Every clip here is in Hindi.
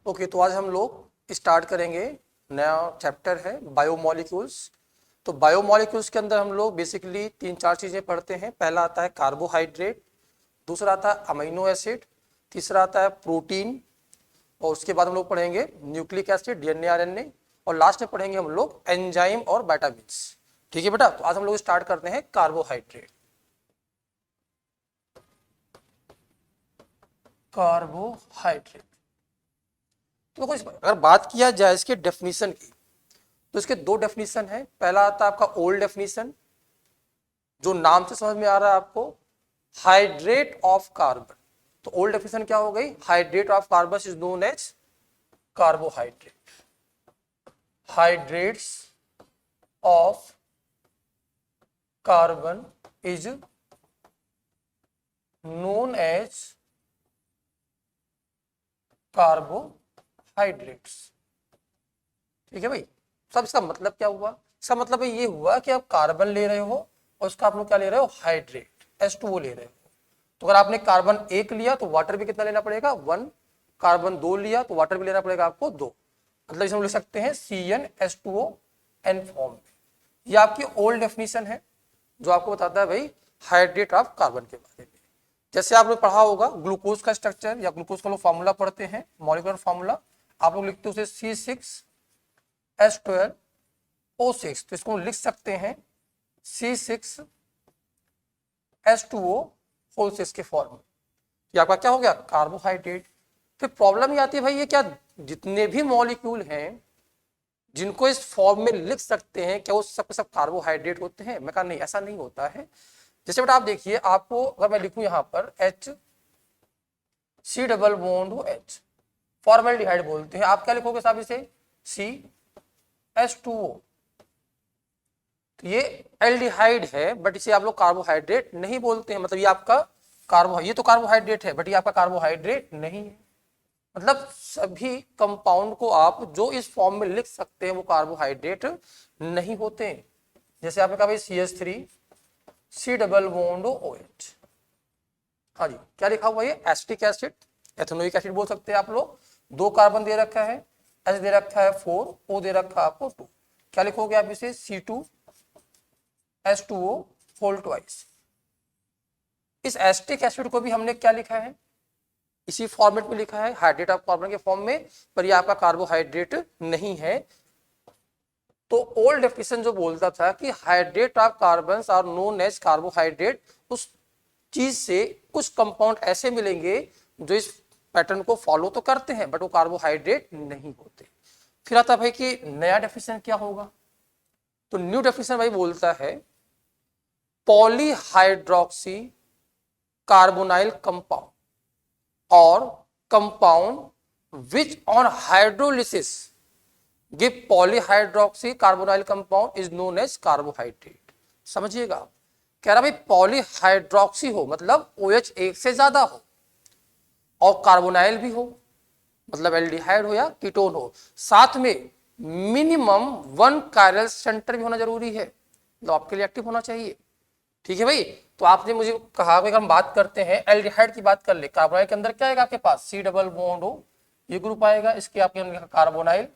ओके, तो आज हम लोग स्टार्ट करेंगे नया चैप्टर है बायोमोलिक्यूल्स। तो बायोमोलिक्यूल्स के अंदर हम लोग बेसिकली 3-4 चीज़ें पढ़ते हैं। पहला आता है कार्बोहाइड्रेट, दूसरा आता है अमीनो एसिड, तीसरा आता है प्रोटीन, और उसके बाद हम लोग पढ़ेंगे न्यूक्लिक एसिड, डीएनए, आरएनए, और लास्ट में पढ़ेंगे हम लोग एंजाइम और विटामिन्स। ठीक है बेटा, तो आज हम लोग स्टार्ट करते हैं कार्बोहाइड्रेट। कार्बोहाइड्रेट तो अगर बात किया जाए इसके डेफिनेशन की, तो इसके दो डेफिनेशन है। पहला आता है आपका ओल्ड डेफिनेशन, जो नाम से समझ में आ रहा है आपको, हाइड्रेट ऑफ कार्बन। तो ओल्ड डेफिनेशन क्या हो गई? Hydrate of carbon is known as carbohydrate. Hydrates of carbon is known as carbohydrates. ठीक है भाई, सब इसका मतलब क्या हुआ? इसका मतलब ये हुआ कि आप कार्बन ले रहे हो और उसका आप लोग क्या ले रहे हो? हाइड्रेट, H2O ले रहे हो। तो अगर आपने कार्बन 1 लिया तो वाटर भी कितना लेना पड़ेगा? 1। कार्बन 2 लिया तो वाटर भी लेना पड़ेगा आपको 2। मतलब इसे हम लिख सकते हैं CnH2ON फॉर्म में। ये आपकी ओल्ड डेफिनेशन है जो आपको बताता है भाई हाइड्रेट ऑफ कार्बन के बारे में। जैसे आपने पढ़ा होगा ग्लूकोज का स्ट्रक्चर, या ग्लूकोज का लोग फॉर्मूला पढ़ते हैं, मॉलिक्यूलर फॉर्मूला, आप लोग लिखते हो उसे C6H12O6। तो इसको लिख सकते हैं C6H2O6 के फॉर्म में। ये आपका क्या हो गया? कार्बोहाइड्रेट। फिर प्रॉब्लम ये आती है भाई, ये क्या जितने भी मॉलिक्यूल हैं जिनको इस फॉर्म में लिख सकते हैं, क्या वो सब कार्बोहाइड्रेट होते हैं? मैं कहा नहीं, ऐसा नहीं होता है। जैसे बेटा आप देखिए, आपको अगर मैं लिखूं यहां पर HC double bond H, formaldehyde बोलते हैं, आप क्या लिखोगे साहब इसे? CH2O। तो ये एल्डिहाइड है, बट इसे आप लोग कार्बोहाइड्रेट नहीं बोलते हैं। मतलब ये आपका ये तो कार्बोहाइड्रेट है, बट ये आपका कार्बोहाइड्रेट नहीं है। मतलब सभी कंपाउंड को आप जो इस फॉर्म में लिख सकते हैं वो कार्बोहाइड्रेट नहीं होते हैं। जैसे आपने कहा भाई CH3C डबल बॉन्ड OH, हाँ जी, क्या लिखा हुआ है? एसिटिक एसिड, एथेनोइक एसिड बोल सकते हैं आप लोग। 2 कार्बन दे रखा है, H दे रखा है 4, O दे रखा है आपको 2। क्या लिखोगे आप इसे? C2H2O whole twice. इस एसिटिक एसिड को भी हमने क्या लिखा है? इसी फॉर्मेट में लिखा है, हाइड्रेट ऑफ कार्बन के फॉर्म में, पर ये आपका कार्बोहाइड्रेट नहीं है। तो ओल्ड डेफिनेशन जो बोलता था कि hydrate of carbon are known as carbohydrate, उस चीज से कुछ कंपाउंड ऐसे मिलेंगे जो इस पैटर्न को फॉलो तो करते हैं बट वो कार्बोहाइड्रेट नहीं होते। फिर आता भाई कि नया डेफिनेशन क्या होगा? तो न्यू डेफिनेशन भाई बोलता है पॉलीहाइड्रोक्सी कार्बोनाइल कंपाउंड और compound which on hydrolysis give polyhydroxy carbonyl compound is known as carbohydrate. समझिएगा, कह रहा भाई पॉलीहाइड्रोक्सी हो मतलब OH एक से ज्यादा हो, और कार्बोनाइल भी हो मतलब एल्डिहाइड हो या कीटोन हो, साथ में मिनिमम 1 कायरल सेंटर भी होना जरूरी है, मतलब आपके लिए एक्टिव होना चाहिए। ठीक है भाई, तो आपने मुझे कहा कि हम बात करते हैं एल्डिहाइड की, बात कर ले। कार्बोनाइल के अंदर क्या आएगा आपके पास? C डबल बॉन्ड O, ये ग्रुप आएगा। इसके आपके अंदर कार्बोनाइल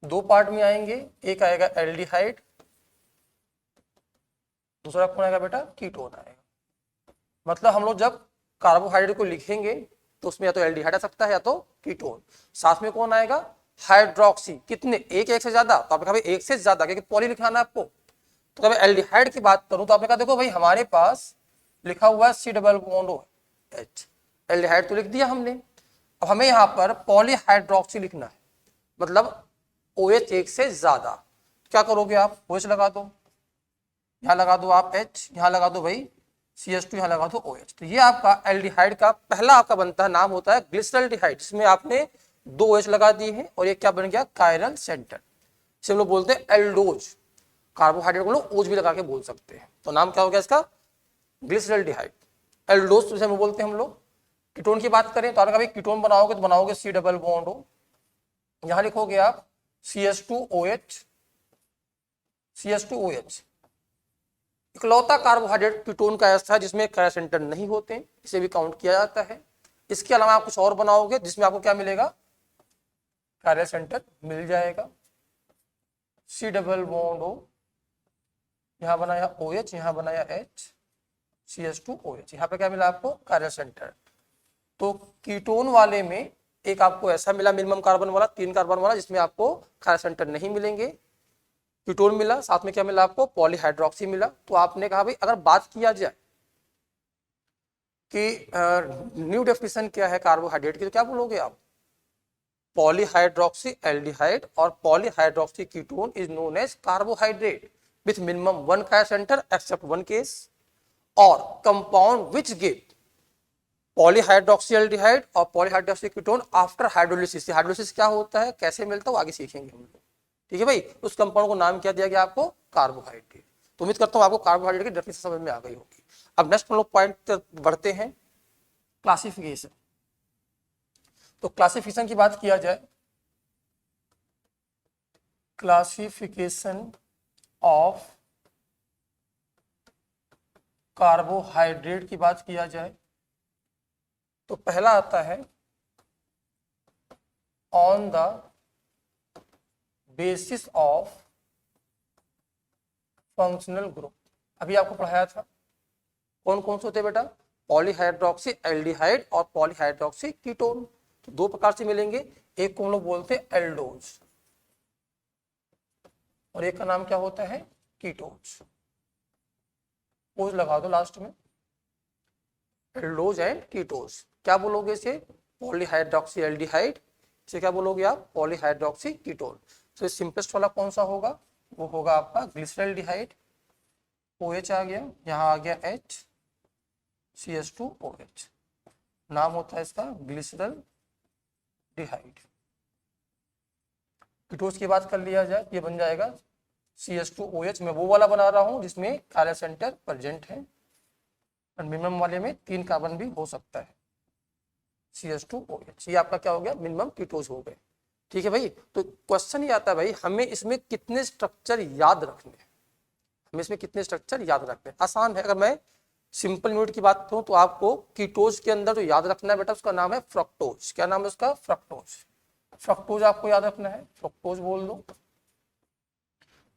2 पार्ट में आएंगे, एक आएगा एल्डिहाइड, दूसरा कौन आएगा बेटा? कीटोन आएगा। मतलब हम लोग जब कार्बोहाइड्रेट को लिखेंगे तो उसमें या तो एल्डिहाइड आ सकता है या तो कीटोन। साथ में कौन आएगा? हाइड्रोक्सी। कितने? एक से ज्यादा? तो आपने कहा भाई एक से ज्यादा, क्योंकि पॉली लिखाना है आपको। तो कभी एल्डिहाइड की बात करूं तो आपने कहा देखो भाई हमारे पास लिखा हुआ है C double bond OH, aldehyde तो लिख दिया हमने। अब हमें यहाँ पर पॉलीहाइड्रोक्सी लिखना है, मतलब OH एक से ज्यादा। क्या करोगे आप? OH लगा दो, यहाँ लगा दो आप H, यहाँ लगा दो भाई CH2, यहाँ लगा दो OH। तो ये आपका एल्डिहाइड का पहला आपका बनता है, नाम होता है ग्लिसरल्डिहाइड, जिसमें आपने 2 OH लगा दिए हैं और ये क्या बन गया? Chiral centre. इसे हम लोग बोलते हैं एल्डोज। कार्बोहाइड्रेट को लोग ओज भी लगा के बोल सकते हैं। तो नाम क्या हो गया इसका? ग्लिसरल्डिहाइड। एल्डोज तो बोलते हैं हम लोग। कीटोन की बात करें तो आपने कहा कीटोन बनाओगे तो बनाओगे C डबल बॉन्ड O, यहां लिखोगे आप CH2OH। इकलौता कार्बोहाइड्रेट कीटोन का ऐसा है जिसमें कायरल सेंटर नहीं होते, इसे भी काउंट किया जाता है। इसके अलावा आप कुछ और बनाओगे जिसमें आपको क्या मिलेगा, कार्य सेंटर मिल जाएगा। C डबल बॉन्ड O, यहाँ बनाया OH, यहाँ बनाया H, CH2OH, यहाँ पे क्या मिला आपको, कार्य सेंटर। तो कीटोन वाले में एक आपको ऐसा मिला मिनिमम कार्बन वाला, 3 कार्बन वाला, जिसमें आपको कार्य सेंटर नहीं मिलेंगे। कीटोन मिला, साथ में क्या मिला आपको, पॉलीहाइड्रोक्सी मिला। तो आपने कहा भाई अगर बात किया जाए कि न्यू डेफिनेशन क्या है कार्बोहाइड्रेट की, तो क्या बोलोगे आप, पॉलीहाइड्रोक्सी एल्डिहाइड और polyhydroxy ketone is known as carbohydrate with minimum 1 chiral center except 1 case, और compound which give polyhydroxy aldehyde और polyhydroxy ketone after hydrolysis. Hydrolysis क्या होता है, कैसे मिलता है, वो आगे सीखेंगे हम लोग, ठीक है भाई। उस कंपाउंड को नाम क्या दिया गया आपको, कार्बोहाइड्रेट। तो उम्मीद करता हूं आपको कार्बोहाइड्रेट की डेफिनेशन समझ में आ गई होगी। अब नेक्स्ट हम लोग पॉइंट बढ़ते हैं, क्लासिफिकेशन। तो क्लासिफिकेशन की बात किया जाए, क्लासिफिकेशन ऑफ कार्बोहाइड्रेट की बात किया जाए तो पहला आता है on the basis of functional group. अभी आपको पढ़ाया था कौन कौन से होते हैं बेटा, पॉलीहाइड्रोक्सी एल्डिहाइड और पॉलीहाइड्रोक्सी कीटोन। तो 2 प्रकार से मिलेंगे, एक को हम लोग बोलते हैं एल्डोज और एक का नाम क्या होता है, कीटोज। पोज लगा दो लास्ट में, एल्डोज एंड कीटोज। क्या बोलोगे इसे, पॉलीहाइड्रोक्सी एल्डिहाइड, इसे क्या बोलोगे आप, पॉलीहाइड्रोक्सी कीटोन। तो सिंपलेस्ट वाला कौन सा होगा, वो होगा आपका ग्लिसरॉल्डिहाइड, OH आ गया, यहाँ आ गया H, CH2OH, नाम होता है इसका ग्लिसरॉल्डिहाइड। कीटोज की बात कर लिया जाए, ये बन जाएगा CH2OH। मैं वो वाला बना रहा हूँ जिसमें कार्य सेंटर प्रेजेंट है, और मिनिमम वाले में 3 कार्बन भी हो सकता है, CH2OH। ये आपका क्या हो गया, मिनिमम कीटोज हो गए, ठीक है भाई। तो क्वेश्चन ये आता है भाई, हमें इसमें कितने स्ट्रक्चर याद रखने हैं, हमें इसमें कितने स्ट्रक्चर याद रखने हैं। आसान है, अगर मैं सिंपल यूनिट की बात करूं तो आपको कीटोज के अंदर जो याद रखना है बेटा, उसका नाम है फ्रक्टोज। क्या नाम है उसका, फ्रक्टोज। फ्रक्टोज आपको याद रखना है, फ्रक्टोज बोल दो।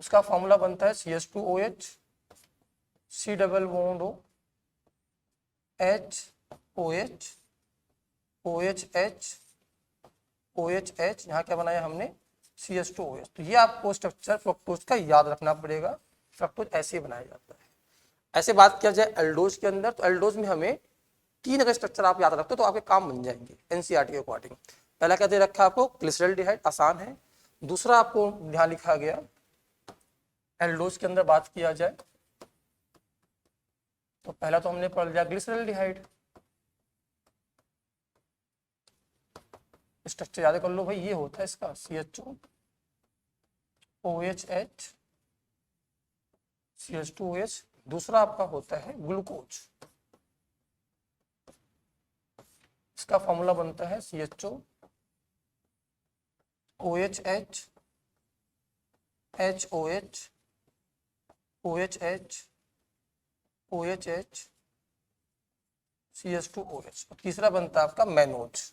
उसका फॉर्मूला बनता है CH2OH, C double bond O, HOH, OHH, OHH, यहाँ क्या बनाया हमने, CH2OH। तो ये आपको स्ट्रक्चर फ्रक्टोज का याद रखना पड़ेगा। फ्रक्टोज ऐसे ही बनाया जाता है। ऐसे बात किया जाए एल्डोज के अंदर, तो एल्डोज में हमें 3 अगर स्ट्रक्चर आप याद रखते हो तो आपके काम बन जाएंगे एनसीईआरटी के अकॉर्डिंग। पहला क्या दे रखा है आपको, ग्लिसरॉल्डिहाइड, आसान है। दूसरा आपको ध्यान लिखा गया, एल्डोज के अंदर बात किया जाए तो पहला तो हमने पढ़ लिया ग्लिसरॉल्डिहाइड। स्ट्रक्चर याद कर लो भाई, ये होता है इसका CHO, OHH, CH2OH। दूसरा आपका होता है ग्लूकोज, इसका फॉर्मूला बनता है CHO, OHH, HOH, OHH, OHH, CH2OH। तीसरा बनता है आपका मैनोज।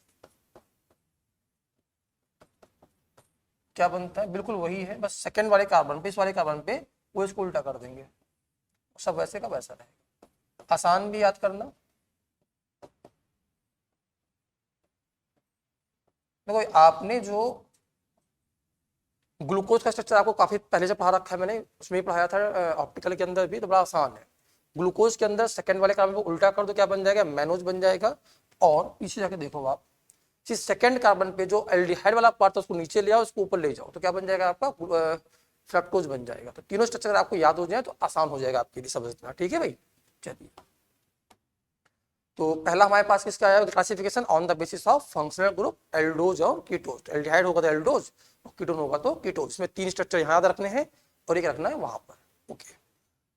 क्या बनता है, बिल्कुल वही है, बस सेकंड वाले कार्बन पे, इस वाले कार्बन पे वो इसको उल्टा कर देंगे, सब वैसे का वैसा रहेगा। आसान भी याद करना। देखो आपने जो ग्लूकोज का स्ट्रक्चर आपको काफी पहले से पढ़ा रखा है, मैंने उसमें भी पढ़ाया था ऑप्टिकल के अंदर भी, तो बड़ा आसान है। ग्लूकोज के अंदर सेकंड वाले कार्बन को उल्टा कर दो, क्या बन जाएगा, मैनोज बन जाएगा। और पीछे जाके देखो आप, इस सेकंड कार्बन पे जो एल्डिहाइड वाला पार्ट है उसको नीचे ले आओ, उसको ऊपर ले जाओ, तो क्या बन जाएगा आपका, फ्रक्टोज बन जाएगा। तो तीनों स्ट्रक्चर आपको याद हो जाए तो आसान हो जाएगा आपके लिए समझना, ठीक है भाई। चलिए, तो पहला हमारे पास किसका आया, classification on the basis of functional group, aldose और कीटोज। एल्डिहाइड होगा तो एल्डोज और कीटोन होगा तो कीटोज। इसमें 3 स्ट्रक्चर यहाँ याद रखने हैं और एक रखना है वहां पर, ओके।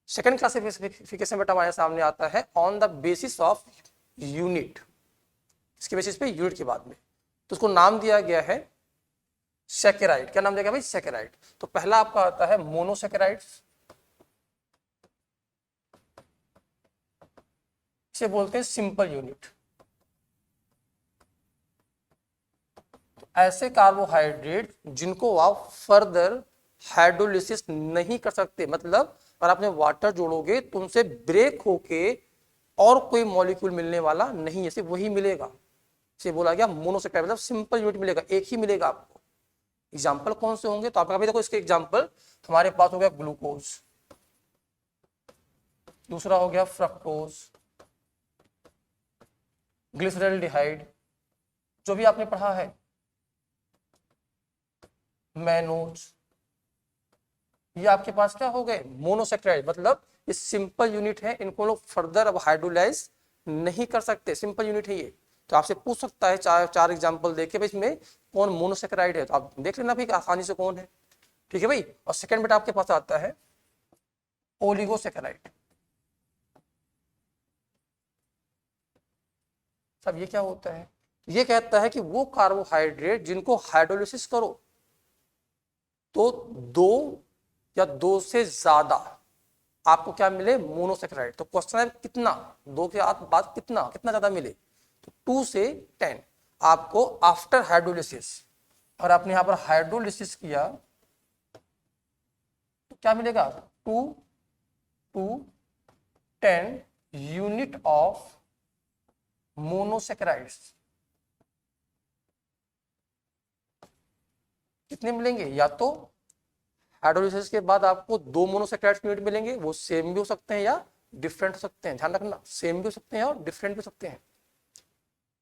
सेकंड क्लासिफिकेशन बेटा हमारे सामने आता है on the basis of unit, इसके बेसिस पे यूनिट के बाद में, तो उसको नाम दिया गया है सैकेराइड। क्या नाम दिया गया भाई, सैकेराइड। तो पहला आपका आता है मोनोसैकेराइड्स, इसे बोलते हैं सिंपल यूनिट। ऐसे कार्बोहाइड्रेट जिनको आप फर्दर हाइड्रोलिसिस नहीं कर सकते, मतलब अगर आपने वाटर जोड़ोगे तो उनसे ब्रेक होके और कोई मॉलिक्यूल मिलने वाला नहीं है, सिर्फ वही मिलेगा। से बोला गया मोनोसेक्राइड, मतलब सिंपल यूनिट मिलेगा, एक ही मिलेगा आपको। एग्जाम्पल कौन से होंगे, तो आप अभी देखो इसके एग्जाम्पल हमारे पास हो गया ग्लूकोज, दूसरा हो गया फ्रक्टोज, ग्लिसरॉल्डिहाइड जो भी आपने पढ़ा है, मैनोज, ये आपके पास क्या हो गए मोनोसेक्राइड, मतलब ये सिंपल यूनिट है, इनको लोग फर्दर अब हाइड्रोलाइज नहीं कर सकते, सिंपल यूनिट है ये। तो आपसे पूछ सकता है चार एग्जांपल देके भाई इसमें कौन मोनोसेक्राइड है, तो आप देख लेना भाई आसानी से कौन है। ठीक है भाई। और सेकंड बेटा आपके पास आता है ओलिगोसेक्राइड। सब ये क्या होता है, ये कहता है कि वो कार्बोहाइड्रेट जिनको हाइड्रोलिसिस करो तो दो या दो से ज्यादा आपको क्या मिले मोनोसेक्राइड। तो क्वेश्चन है कितना, दो के बाद कितना कितना ज्यादा मिले, तो 2 से 10 आपको आफ्टर हाइड्रोलिसिस। और आपने यहां पर हाइड्रोलिसिस किया तो क्या मिलेगा 2 to 10 यूनिट ऑफ मोनोसेक्राइड्स। कितने मिलेंगे, या तो हाइड्रोलिसिस के बाद आपको 2 मोनोसेक्राइड्स यूनिट मिलेंगे, वो सेम भी हो सकते हैं या डिफरेंट हो सकते हैं, ध्यान रखना सेम भी हो सकते हैं और डिफरेंट भी हो सकते हैं,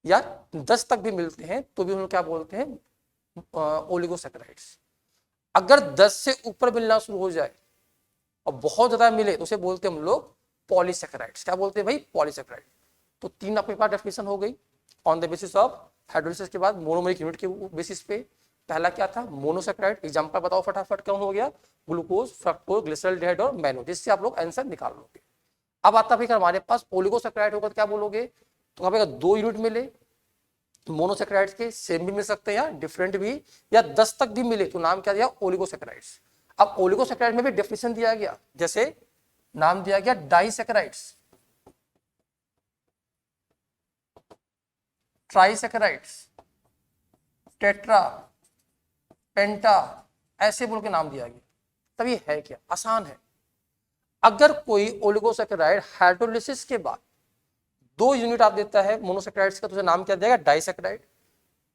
या 10 तक भी मिलते हैं तो भी हम लोग क्या बोलते हैं ओलिगोसेक्राइड्स। अगर 10 से ऊपर मिलना शुरू हो जाए और बहुत ज्यादा मिले तो उसे बोलते हैं हम लोग पॉलीसेक्राइड्स। क्या बोलते हैं भाई पॉलीसेक्राइड। तो 3 अपने पास डेफिनेशन हो गई on the basis of hydrolysis के बाद मोनोमेरिक यूनिट के बेसिस पे। पहला क्या था मोनोसेक्राइड, एग्जांपल बताओ फटाफट कौन हो गया, ग्लूकोज, फ्रक्टोज, ग्लिसरॉल्डिहाइड और मैनो, जिससे आप लोग आंसर निकाल लोगे। अब आता फिर हमारे पास ओलिगोसेक्राइड होगा तो क्या बोलोगे, तो अगर 2 यूनिट मिले मोनोसेक्राइड्स के, सेम भी मिल सकते हैं या डिफरेंट भी, या 10 तक भी मिले तो नाम क्या दिया ओलिगोसेक्राइड्स। अब ओलिगोसेक्राइड में भी डेफिनेशन दिया गया, जैसे नाम दिया गया डाइसेक्राइड्स, ट्राइसेक्राइड्स, टेट्रा, पेंटा, ऐसे बोल के नाम दिया गया। तब ये है क्या, आसान है। अगर कोई ओलिगोसेक्राइड हाइड्रोलिसिस के बाद 2 यूनिट आप देता है मोनोसेक्राइड्स का, तो नाम क्या देगा डाइसेक्राइड,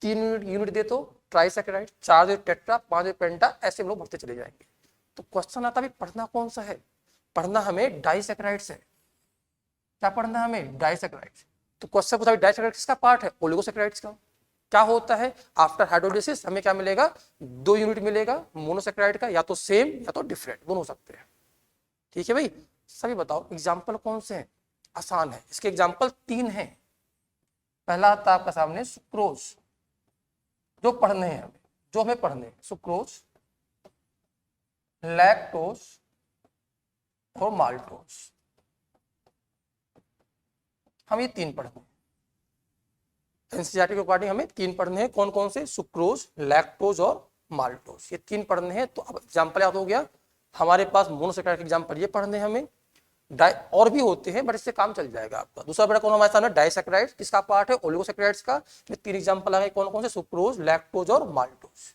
3 यूनिट दे तो ट्राइसेक्राइड, 4 दे टेट्रा, 5 दे पेंटा, ऐसे हम लोग बढ़ते चले जाएंगे। तो क्वेश्चन आता है पढ़ना कौन सा है, पढ़ना हमें डाइसेक्राइड्स है। क्या पढ़ना है हमें डाइसेक्राइड्स। तो क्वेश्चन पूछा डाइसेक्राइड किसका पार्ट है, ओलिगोसेक्राइड्स का। क्या होता है आफ्टर हाइड्रोलिसिस हमें क्या मिलेगा, 2 यूनिट मिलेगा मोनोसेक्राइड का, या तो सेम या तो डिफरेंट, दोनों हो सकते हैं। ठीक है भाई। सभी बताओ एग्जाम्पल कौन से हैं, आसान है, इसके एग्जाम्पल 3 हैं। पहला आता है आपका सामने सुक्रोज, जो पढ़ने हैं हमें, जो हमें पढ़ने हैं, सुक्रोज, लैक्टोज और माल्टोज, हम ये 3 पढ़ने हैं। एनसीईआरटी के अकॉर्डिंग हमें 3 पढ़ने हैं, कौन कौन से, सुक्रोज, लैक्टोज और माल्टोज, ये 3 पढ़ने हैं। तो अब एग्जाम्पल याद हो गया हमारे पास मोनोसेक्राइड के एग्जाम्पल ये पढ़ने हैं हमें। और भी होते हैं बट इससे काम चल जाएगा आपका। दूसरा बेटा कौन हमारे सामने डाइसेक्राइड, किसका पार्ट है ओलिगोसेक्राइड्स का। ये 3 एग्जाम्पल आ गए, कौन कौन से, सुक्रोज, लैक्टोज और माल्टोज।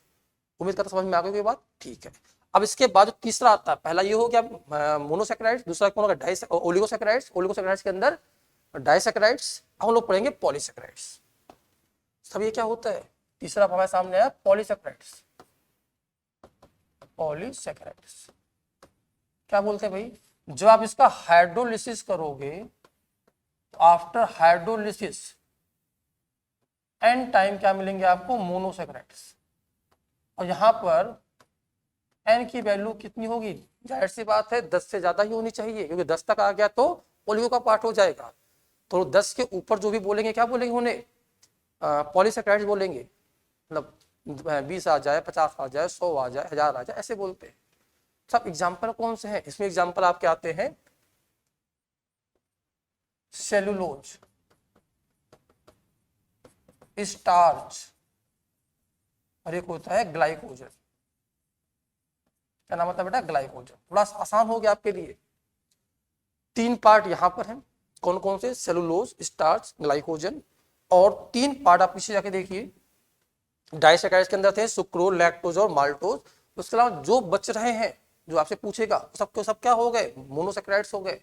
उम्मीद करता समझ में आ गई ये बात, ठीक है। अब इसके बाद जो तीसरा आता है, पहला ये हो गया मोनोसेक्राइड्स, दूसरा कौन होगा ओलिगोसेक्राइड्स, ओलिगोसेक्राइड्स के अंदर डाइसेक्राइड्स, हम लोग पढ़ेंगे पॉलीसेक्राइड्स। सब ये क्या होता है, तीसरा हमारे सामने आया पॉलीसेक्राइड्स। पॉलीसेक्राइड्स क्या बोलते हैं भाई, जब आप इसका हाइड्रोलिसिस करोगे तो आफ्टर हाइड्रोलिसिस एन टाइम क्या मिलेंगे आपको मोनोसेक्राइड्स। और यहां पर एन की वैल्यू कितनी होगी, जाहिर सी बात है 10 से ज्यादा ही होनी चाहिए, क्योंकि 10 तक आ गया तो ओलिगो का पार्ट हो जाएगा। तो 10 के ऊपर जो भी बोलेंगे क्या बोलेंगे उन्हें पॉलीसेक्राइड्स बोलेंगे, मतलब 20 आ जाए, 50 आ जाए, 100 आ जाए, 1000 आ जाए, ऐसे बोलते हैं। सब एग्जाम्पल कौन से हैं, इसमें एग्जाम्पल आपके आते हैं सेलुलोज, स्टार्च और एक होता है ग्लाइकोजन। क्या नाम होता है बेटा, ग्लाइकोजन। थोड़ा आसान हो गया आपके लिए। 3 पार्ट यहां पर हैं, कौन कौन से, सेलुलोज, स्टार्च, ग्लाइकोजन। और 3 पार्ट आप पीछे जाके देखिए, डाइसैकेराइड्स के अंदर थे सुक्रोज, लैक्टोज और माल्टोज। उसके अलावा जो बच रहे हैं, जो आपसे पूछेगा, सबके सब क्या हो गए, मोनोसैकेराइड्स हो गए।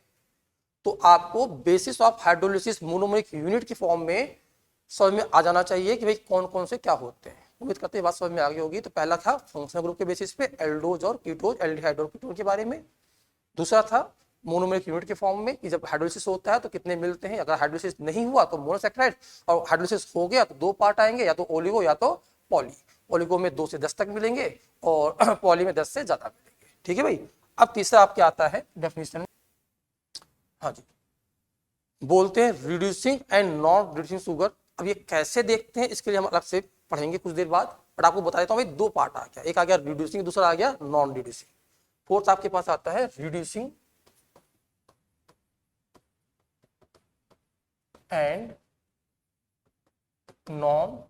तो आपको बेसिस ऑफ हाइड्रोलिसिस मोनोमरिक यूनिट की फॉर्म में समझ में आ जाना चाहिए कि भाई कौन कौन से क्या होते हैं। उम्मीद करते हैं बात समझ में आ गई होगी। तो पहला था फंक्शनल ग्रुप के बेसिस पे एल्डोज और कीटोज, एल्डिहाइड और कीटोन के बारे में। दूसरा था मोनोमरिक यूनिट के फॉर्म में कि जब हाइड्रोलिसिस होता है तो कितने मिलते हैं, अगर हाइड्रोलिसिस नहीं हुआ तो मोनोसैकेराइड, और हाइड्रोलिसिस हो गया तो दो पार्ट आएंगे, या तो ओलिगो या तो पॉली। ओलिगो में 2 से 10 तक मिलेंगे और पॉली में 10 से ज्यादा मिलेंगे। ठीक है भाई। अब तीसरा आपके आता है डेफिनेशन। हाँ जी, बोलते हैं reducing and non reducing sugar. अब ये कैसे देखते हैं इसके लिए हम अलग से पढ़ेंगे कुछ देर बाद, बट आपको बता देता हूँ भाई 2 पार्ट आ गया, एक आ गया रिड्यूसिंग, दूसरा आ गया नॉन रिड्यूसिंग। फोर्थ आपके पास आता है reducing and non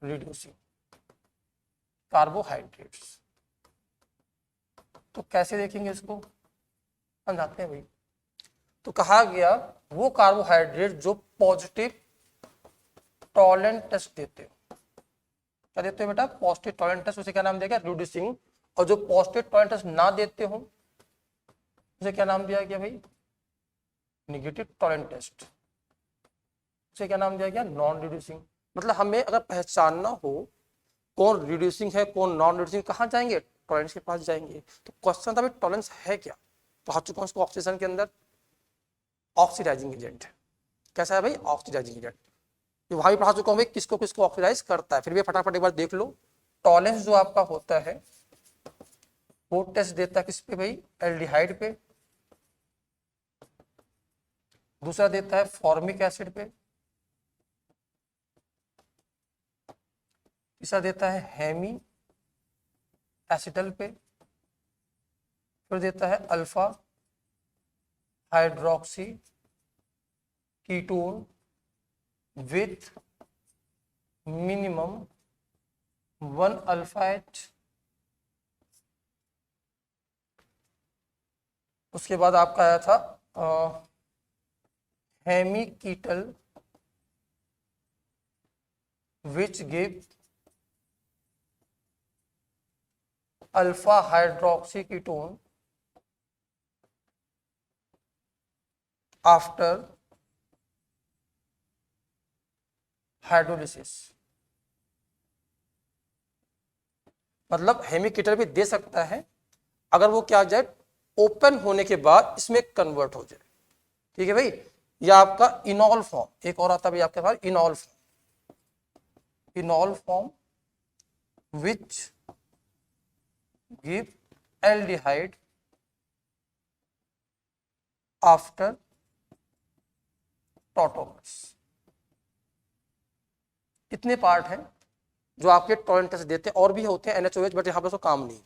reducing carbohydrates. तो कैसे देखेंगे इसको, समझाते हैं भाई। तो कहा गया वो कार्बोहाइड्रेट जो पॉजिटिव टॉलरेंट टेस्ट देते हो, क्या देते हो बेटा, पॉजिटिव टॉलरेंट टेस्ट, उसे क्या नाम दिया गया, रिड्यूसिंग। और जो पॉजिटिव टॉलरेंट टेस्ट ना देते हो उसे क्या नाम दिया गया भाई, निगेटिव टॉलरेंट टेस्ट, उसे क्या नाम दिया गया, नॉन रिड्यूसिंग। मतलब हमें अगर पहचानना हो कौन रिड्यूसिंग है कौन नॉन रिड्यूसिंग, कहाँ जाएंगे, टॉलरेंस के पास जाएंगे। तो क्वेश्चन था भाई टॉलरेंस है क्या, पढ़ा चुका हूँ इसको ऑक्सीजन के अंदर, ऑक्सीडाइजिंग एजेंट। कैसा है भाई, ऑक्सीडाइजिंग एजेंट। वहां भी पढ़ा चुका हूँ भाई किसको किसको ऑक्सीडाइज करता है। फिर भी फटाफट एक बार देख लो। टॉलरेंस जो आपका होता है वो टेस्ट देता है किस पे भाई, एल्डिहाइड पे। दूसरा देता है फॉर्मिक एसिड पे। तीसरा देता है हेमी एसिटल पे। फिर देता है alpha hydroxy ketone with minimum 1 alpha H. उसके बाद आपका आया था hemiketal which give alpha hydroxy ketone after hydrolysis. मतलब हेमीकीटल भी दे सकता है अगर वो क्या जाए, ओपन होने के बाद इसमें कन्वर्ट हो जाए। ठीक है भाई। या आपका इनॉल फॉर्म, एक और आता है भाई आपके पास enol form, enol form which give aldehyde after tautomers. इतने पार्ट हैं जो आपके टॉलरेंट टेस्ट देते हैं, और भी होते हैं NaOH, बट यहाँ पर तो काम नहीं है।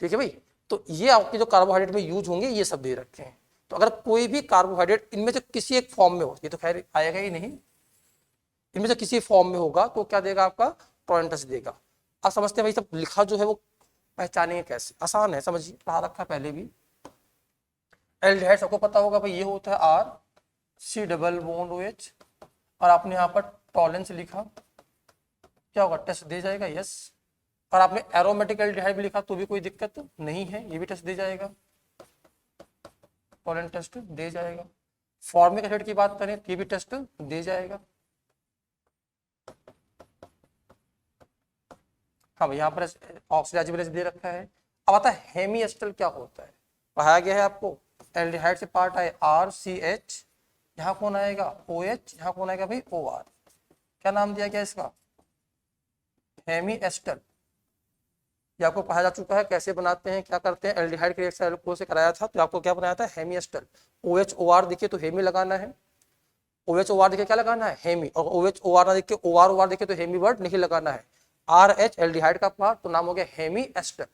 ठीक है भाई। तो ये आपके जो कार्बोहाइड्रेट में यूज होंगे ये सब दे रखे हैं। तो अगर कोई भी कार्बोहाइड्रेट इनमें से किसी एक फॉर्म में हो, ये तो खैर आएगा ही नहीं, इनमें से किसी फॉर्म में होगा तो क्या देगा, आपका टॉलरेंट टेस्ट देगा। आप समझते हैं भाई सब लिखा जो है वो पहचानेंगे कैसे, आसान है, समझिए पढ़ा रखा पहले भी। एल्डिहाइड सबको पता होगा भाई, ये होता है R≡COOH, और आपने यहाँ पर टॉलरेंस लिखा, क्या होगा, टेस्ट दे जाएगा, यस। और आपने एरोमेटिक एल्डिहाइड भी लिखा तो भी कोई दिक्कत नहीं है, ये भी टेस्ट दे जाएगा, टॉलरेंट टेस्ट दे जाएगा। फॉर्मिक एसिड की बात करें तो ये भी टेस्ट दे जाएगा। हाँ भाई, यहाँ पर ऑक्सीडाइजेबल दे रखा है। अब आता है हेमी एस्टर क्या होता है, पढ़ाया गया है आपको। एल्डिहाइड से पार्ट आए RCH, यहाँ कौन आएगा OH, यहाँ कौन आएगा भाई OR। क्या नाम दिया गया इसका, हेमी एस्टर। ये आपको पढ़ाया जा चुका है कैसे बनाते हैं क्या करते हैं। एल्डिहाइड के रिएक्शन अल्कोहल से कराया था तो आपको क्या बनाया था, हेमी एस्टर। OH OR देखिए तो हेमी लगाना है, OH OR देखिए क्या लगाना है, हेमी। और OH OR ना देखिए, OR OR देखिए तो हेमी वर्ड नहीं लगाना है। RH एल्डिहाइड का पार्ट तो नाम हो गया हेमी एस्टर।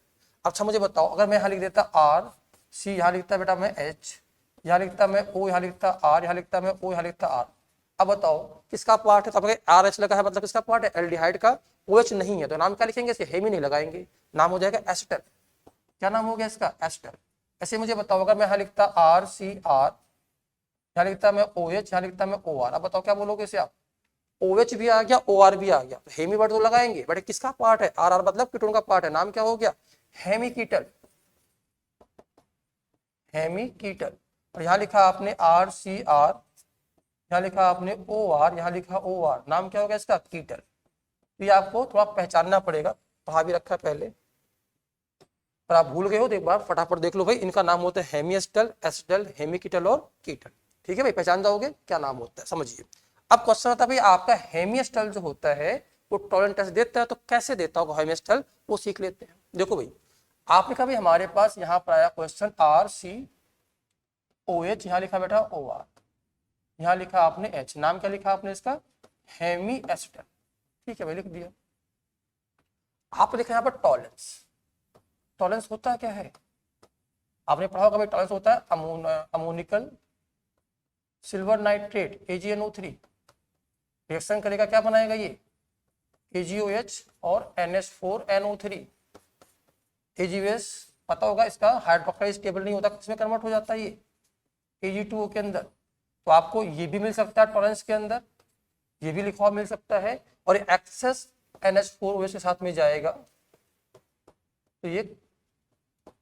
अच्छा मुझे बताओ, अगर मैं यहाँ लिख देता RC, यहाँ लिखता बेटा मैं H, यहाँ लिखता मैं O, यहाँ लिखता R, यहाँ लिखता मैं O, यहाँ लिखता R। अब बताओ किसका पार्ट है, तो RH लगा है मतलब किसका पार्ट है, एल्डिहाइड का। OH नहीं है तो नाम क्या लिखेंगे, इसे हेमी नहीं लगाएंगे, नाम हो जाएगा एस्टर। क्या नाम हो गया इसका, एस्टर। ऐसे मुझे बताओ अगर मैं यहाँ लिखता RCR, यहाँ लिखता मैं OH, यहाँ लिखता मैं OR, अब बताओ क्या बोलोगे इसे आप, OH भी आ गया, OR भी आ गया, तो हेमी वर्ड तो लगाएंगे, बट किसका पार्ट है, RR मतलब कीटोन का पार्ट है, नाम क्या हो गया, हेमिकीटल, हेमिकीटल। और यहाँ लिखा आपने RCR, यहाँ लिखा आपने OR, यहाँ लिखा OR, नाम क्या होगा इसका, कीटल। तो ये आपको थोड़ा पहचानना पड़ेगा, पढ़ा भी रखा है पहले, पर आप भूल गए हो तो एक बार फटाफट देख लो भाई, इनका नाम होता है हेमिएस्टल, एसिडल, हेमिकीटल और कीटल। ठीक है भाई, पहचान जाओगे क्या नाम होता है, समझिए। अब क्वेश्चन आता है भाई, आपका हेमिएस्टल जो होता है वो टॉलरेंस टेस्ट देता है, तो कैसे देता होगा हेमिएस्टल, वो सीख लेते हैं। देखो भाई, आपने कहा भाई हमारे पास यहाँ पर आया क्वेश्चन RCOH, यहाँ लिखा बेटा OR, यहाँ लिखा आपने H, नाम क्या लिखा आपने इसका, हेमिएस्टल। ठीक है भाई, लिख दिया। आपने लिखा यहाँ पर टॉलरेंस, टॉलरेंस होता है क्या है, आपने पढ़ा होगा भाई, टॉलरेंस होता है ammoniacal silver nitrate AgNO3, reaction करेगा, क्या बनाएगा ये, AgOH और NH4NO3। AgOH पता होगा इसका हाइड्रोक्साइड स्टेबल नहीं होता, किसमें कन्वर्ट हो जाता है ये, Ag2O के अंदर। तो आपको ये भी मिल सकता है टॉलरेंस के अंदर, ये भी लिखा हुआ मिल सकता है, और एक्सेस NH4OH के साथ में जाएगा, तो ये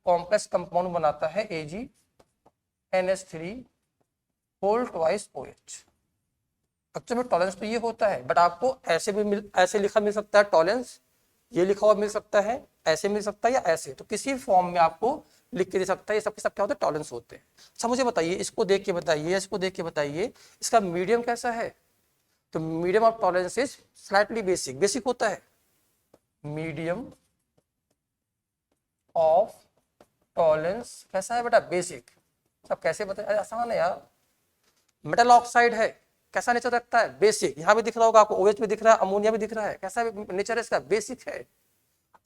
कॉम्प्लेक्स कंपाउंड बनाता है AgNH3 whole twice OH। Actually में टॉलरेंस तो ये होता है, बट आपको ऐसे भी ऐसे लिखा मिल सकता है टॉलरेंस, ये लिखा हुआ मिल सकता है, ऐसे मिल सकता है, या ऐसे, तो किसी फॉर्म में आपको लिख के दे सकता है। ये सब के सब क्या होते हैं, टॉलरेंस होते हैं। अच्छा मुझे बताइए, इसको देख के बताइए, इसको देख के बताइए, इसका मीडियम कैसा है, तो medium of tolerance is slightly basic, basic होता है, मीडियम ऑफ टॉलरेंस कैसा है बेटा, बेसिक। सब कैसे बताए, आसान है यार। मेटल ऑक्साइड है, कैसा नेचर रखता है, बेसिक, यहाँ भी दिख रहा होगा आपको, OH भी दिख रहा है, अमोनिया भी दिख रहा है, कैसा नेचर है इसका, बेसिक है।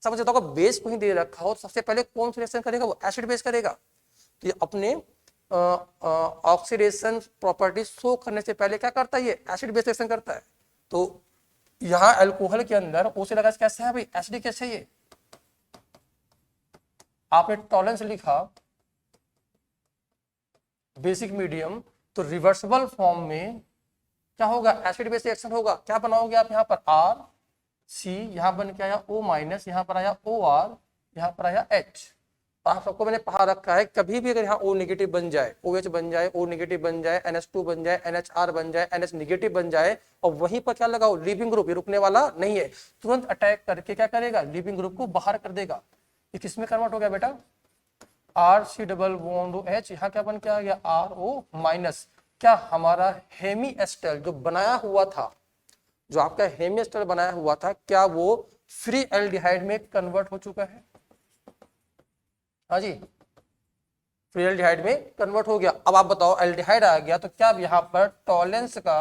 समझ होगा, बेस को ही दे रखा हो, सबसे पहले कौन सा रिएक्शन करेगा, वो एसिड बेस करेगा। तो ये अपने ऑक्सीडेशन प्रॉपर्टी शो करने से पहले क्या करता है, ये एसिड बेस रिएक्शन करता है। तो यहाँ अल्कोहल के अंदर O से लगा कैसे है भाई, एसिडिक कैसे है ये, आपने टॉलरेंस लिखा बेसिक मीडियम, तो रिवर्सिबल फॉर्म में क्या होगा, एसिड बेस रिएक्शन होगा, क्या बनाओगे आप, यहाँ पर RC, यहाँ बन के आया O-, यहाँ पर आया OR, यहाँ पर आया H। आप सबको मैंने पढ़ा रखा है, कभी भी अगर यहाँ O नेगेटिव बन जाए, OH बन जाए, O नेगेटिव बन जाए, NH2 बन जाए, NHR बन जाए, NH नेगेटिव बन जाए, और वहीं पर क्या लगाओ, लीविंग ग्रुप, ये रुकने वाला नहीं है, तुरंत अटैक करके क्या करेगा, लीविंग ग्रुप को बाहर कर देगा। ये किसमें कन्वर्ट हो गया बेटा, RC डबल बॉन्ड H, यहाँ क्या बन के आ गया, RO-। क्या हमारा हेमिएस्टर जो बनाया हुआ था, जो आपका हेमिएस्टर बनाया हुआ था, क्या वो फ्री एल्डिहाइड में कन्वर्ट हो चुका है, हाँ जी, फ्री एल्डिहाइड में कन्वर्ट हो गया। अब आप बताओ, एल्डिहाइड आ गया, तो क्या यहाँ पर टॉलरेंस का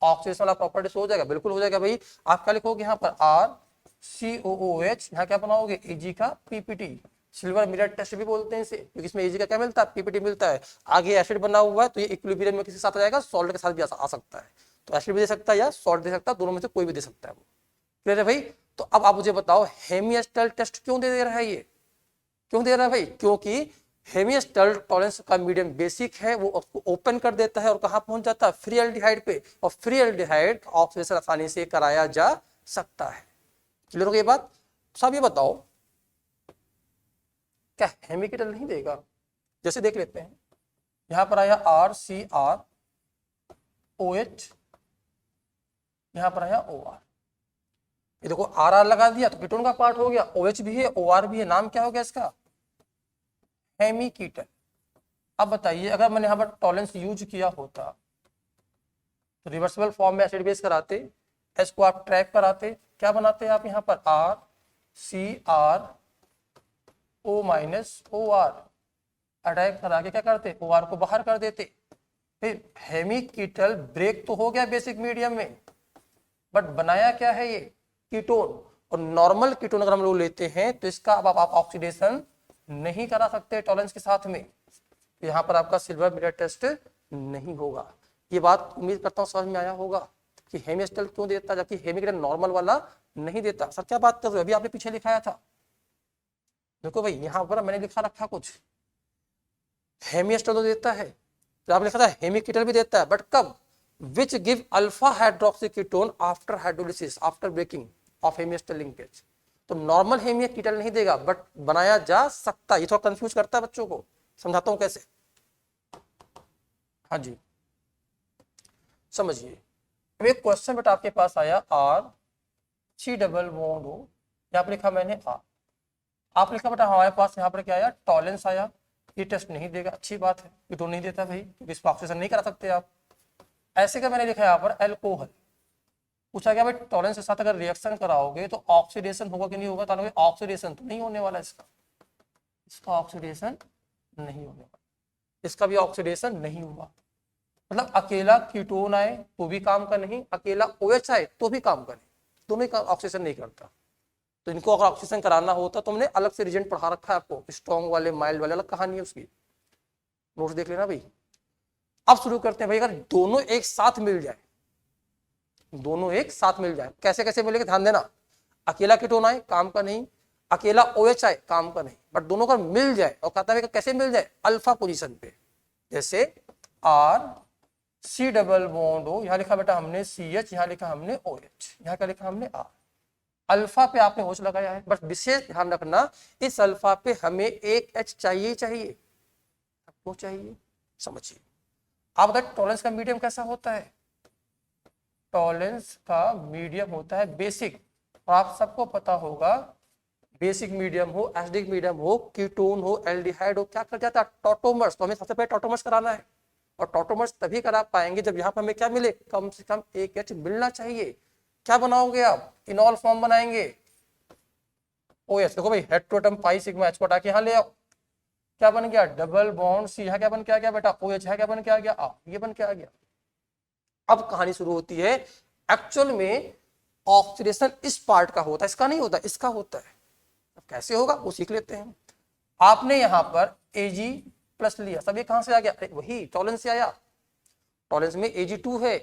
ऑक्सीडेशन वाला प्रॉपर्टी हो जाएगा, बिल्कुल हो जाएगा भाई। आप क्या लिखोगे यहाँ पर RCOOH, यहाँ क्या बनाओगे, Ag का PPT, सिल्वर मिरर टेस्ट भी बोलते हैं इसे, क्योंकि इसमें Ag का क्या मिलता है, PPT मिलता है। आगे एसिड बना हुआ है, तो ये इक्विलिब्रियम में किसके साथ आ जाएगा, सॉल्ट के साथ भी आ सकता है, तो एसिड भी दे सकता है या सॉल्ट दे सकता है, दोनों में से कोई भी दे सकता है वो। क्लियर है भाई। तो अब आप मुझे बताओ, हेमिएस्टर टेस्ट क्यों दे रहा है, ये क्यों दे रहा है भाई, क्योंकि हेमिएस्टर टॉलरेंस का मीडियम बेसिक है, वो उसको ओपन कर देता है और कहां पहुंच जाता है, फ्री एल्डिहाइड पे, और फ्री एल्डिहाइड ऑक्सीडेशन आसानी से कराया जा सकता है। क्लियर हो गई बात। सब ये बताओ, क्या हेमिकीटल नहीं देगा, जैसे देख लेते हैं, यहां पर आया RCROH, यहां पर आया OR, ये देखो RR लगा दिया तो कीटोन का पार्ट हो गया, OH भी है, OR भी है, नाम क्या हो गया इसका, हेमिकीटल। अब बताइए, अगर मैंने यहाँ पर टॉलरेंस यूज किया होता तो रिवर्सिबल फॉर्म में एसिड बेस कराते, एस को आप ट्रैक पर आते, क्या बनाते आप यहाँ पर RCRO-OR, अटैक करा के क्या करते, OR को बाहर कर देते। फिर हेमिकीटल ब्रेक तो हो गया बेसिक मीडियम में, बट बनाया क्या है ये, कीटोन। और नॉर्मल कीटोन अगर हम लोग लेते हैं तो इसका अब आप ऑक्सीडेशन नहीं करा सकते टॉलरेंस के साथ में, तो यहाँ पर आपका सिल्वर मिरर टेस्ट नहीं होगा। ये बात उम्मीद करता हूँ समझ में आया होगा कि हेमिएस्टर क्यों देता जबकि हेमिकीटल नॉर्मल वाला नहीं देता। सर क्या बात कर रहे हो, अभी आपने पीछे लिखाया था, देखो भाई यहाँ पर मैंने लिखा रखा कुछ, हेमिएस्टर तो देता है, तो आपने लिखा था हेमिकीटल भी देता है, बट कब, which give alpha hydroxy ketone after hydrolysis after breaking of hemiester linkage. तो नॉर्मल हेमिया कीटल नहीं देगा, बट बनाया जा सकता है। ये थोड़ा कंफ्यूज करता है बच्चों को, समझाता हूं कैसे। हाँ जी, समझिए। अब एक क्वेश्चन बेटा आपके पास आया, R C डबल बॉन्ड हो, यहाँ पर लिखा मैंने R, आप लिखा बेटा हमारे पास यहाँ पर क्या आया, टॉलेंस आया। ये टेस्ट नहीं देगा, अच्छी बात है, कीटोन नहीं देता भाई, क्योंकि इसको ऑक्सीजन नहीं करा सकते आप। ऐसे का मैंने लिखा यहाँ पर एल्कोहल, पूछा गया भाई टॉलेंस के साथ अगर रिएक्शन कराओगे तो ऑक्सीडेशन होगा कि नहीं होगा, तो ऑक्सीडेशन तो नहीं होने वाला, इसका ऑक्सीडेशन नहीं होने वाला, इसका भी ऑक्सीडेशन नहीं हुआ। मतलब अकेला कीटोन आए तो भी काम का नहीं, अकेला OH आए तो भी काम का नहीं, दोनों का ऑक्सीजन नहीं करता। तो इनको अगर ऑक्सीजन कराना होता तो हमने अलग से रिजेंट पढ़ा रखा है आपको, स्ट्रॉन्ग वाले माइल्ड वाले, अलग कहानी है उसकी, नोट्स देख लेना भाई। अब शुरू करते हैं भाई, अगर दोनों एक साथ मिल जाए, दोनों एक साथ मिल जाए, कैसे कैसे मिलेगा ध्यान देना। अकेला कीटोन आए काम का नहीं, अकेला OH आए काम का नहीं, बट दोनों का मिल जाए, और कहता है कैसे मिल जाए, अल्फा पोजीशन पे। जैसे R C डबल बॉन्ड हो, यहां लिखा बेटा हमने CH, यहां लिखा हमने OH, यहां क्या लिखा हमने R। अल्फा पे आपने OH लगाया है, बट विशेष ध्यान रखना इस अल्फा पे हमें एक H चाहिए चाहिए, आपको चाहिए, समझिए। आप बताइए टॉलेंस का मीडियम कैसा होता है, टॉलेंस का मीडियम होता है बेसिक, और आप सबको पता होगा बेसिक मीडियम हो, एसिडिक मीडियम हो, कीटोन हो, एल्डिहाइड हो, क्या कर जाता है, टॉटोमर्स। तो हमें सबसे पहले टॉटोमर्स कराना है, और टॉटोमर्स तभी करा पाएंगे जब यहाँ पर हमें क्या मिले, कम से कम एक H मिलना चाहिए। क्या बनाओगे आप, इनॉल फॉर्म बनाएंगे, OH। देखो भाई हेट्रोटम पाई सिग्मा H को हटा के यहाँ ले आओ, क्या बन गया, डबल बॉन्ड C, यहाँ क्या बन के आ गया बेटा, OH, यहाँ क्या बन के आ गया, ये बन के आ गया। अब कहानी शुरू होती है, एक्चुअल में ऑक्सीडेशन इस पार्ट का होता है, इसका नहीं होता, इसका होता है। अब कैसे होगा वो सीख लेते हैं। आपने यहां पर Ag+ लिया, सब ये कहां से आ गया, वही टॉलेंस से आया। टॉलेंस में Ag2 है,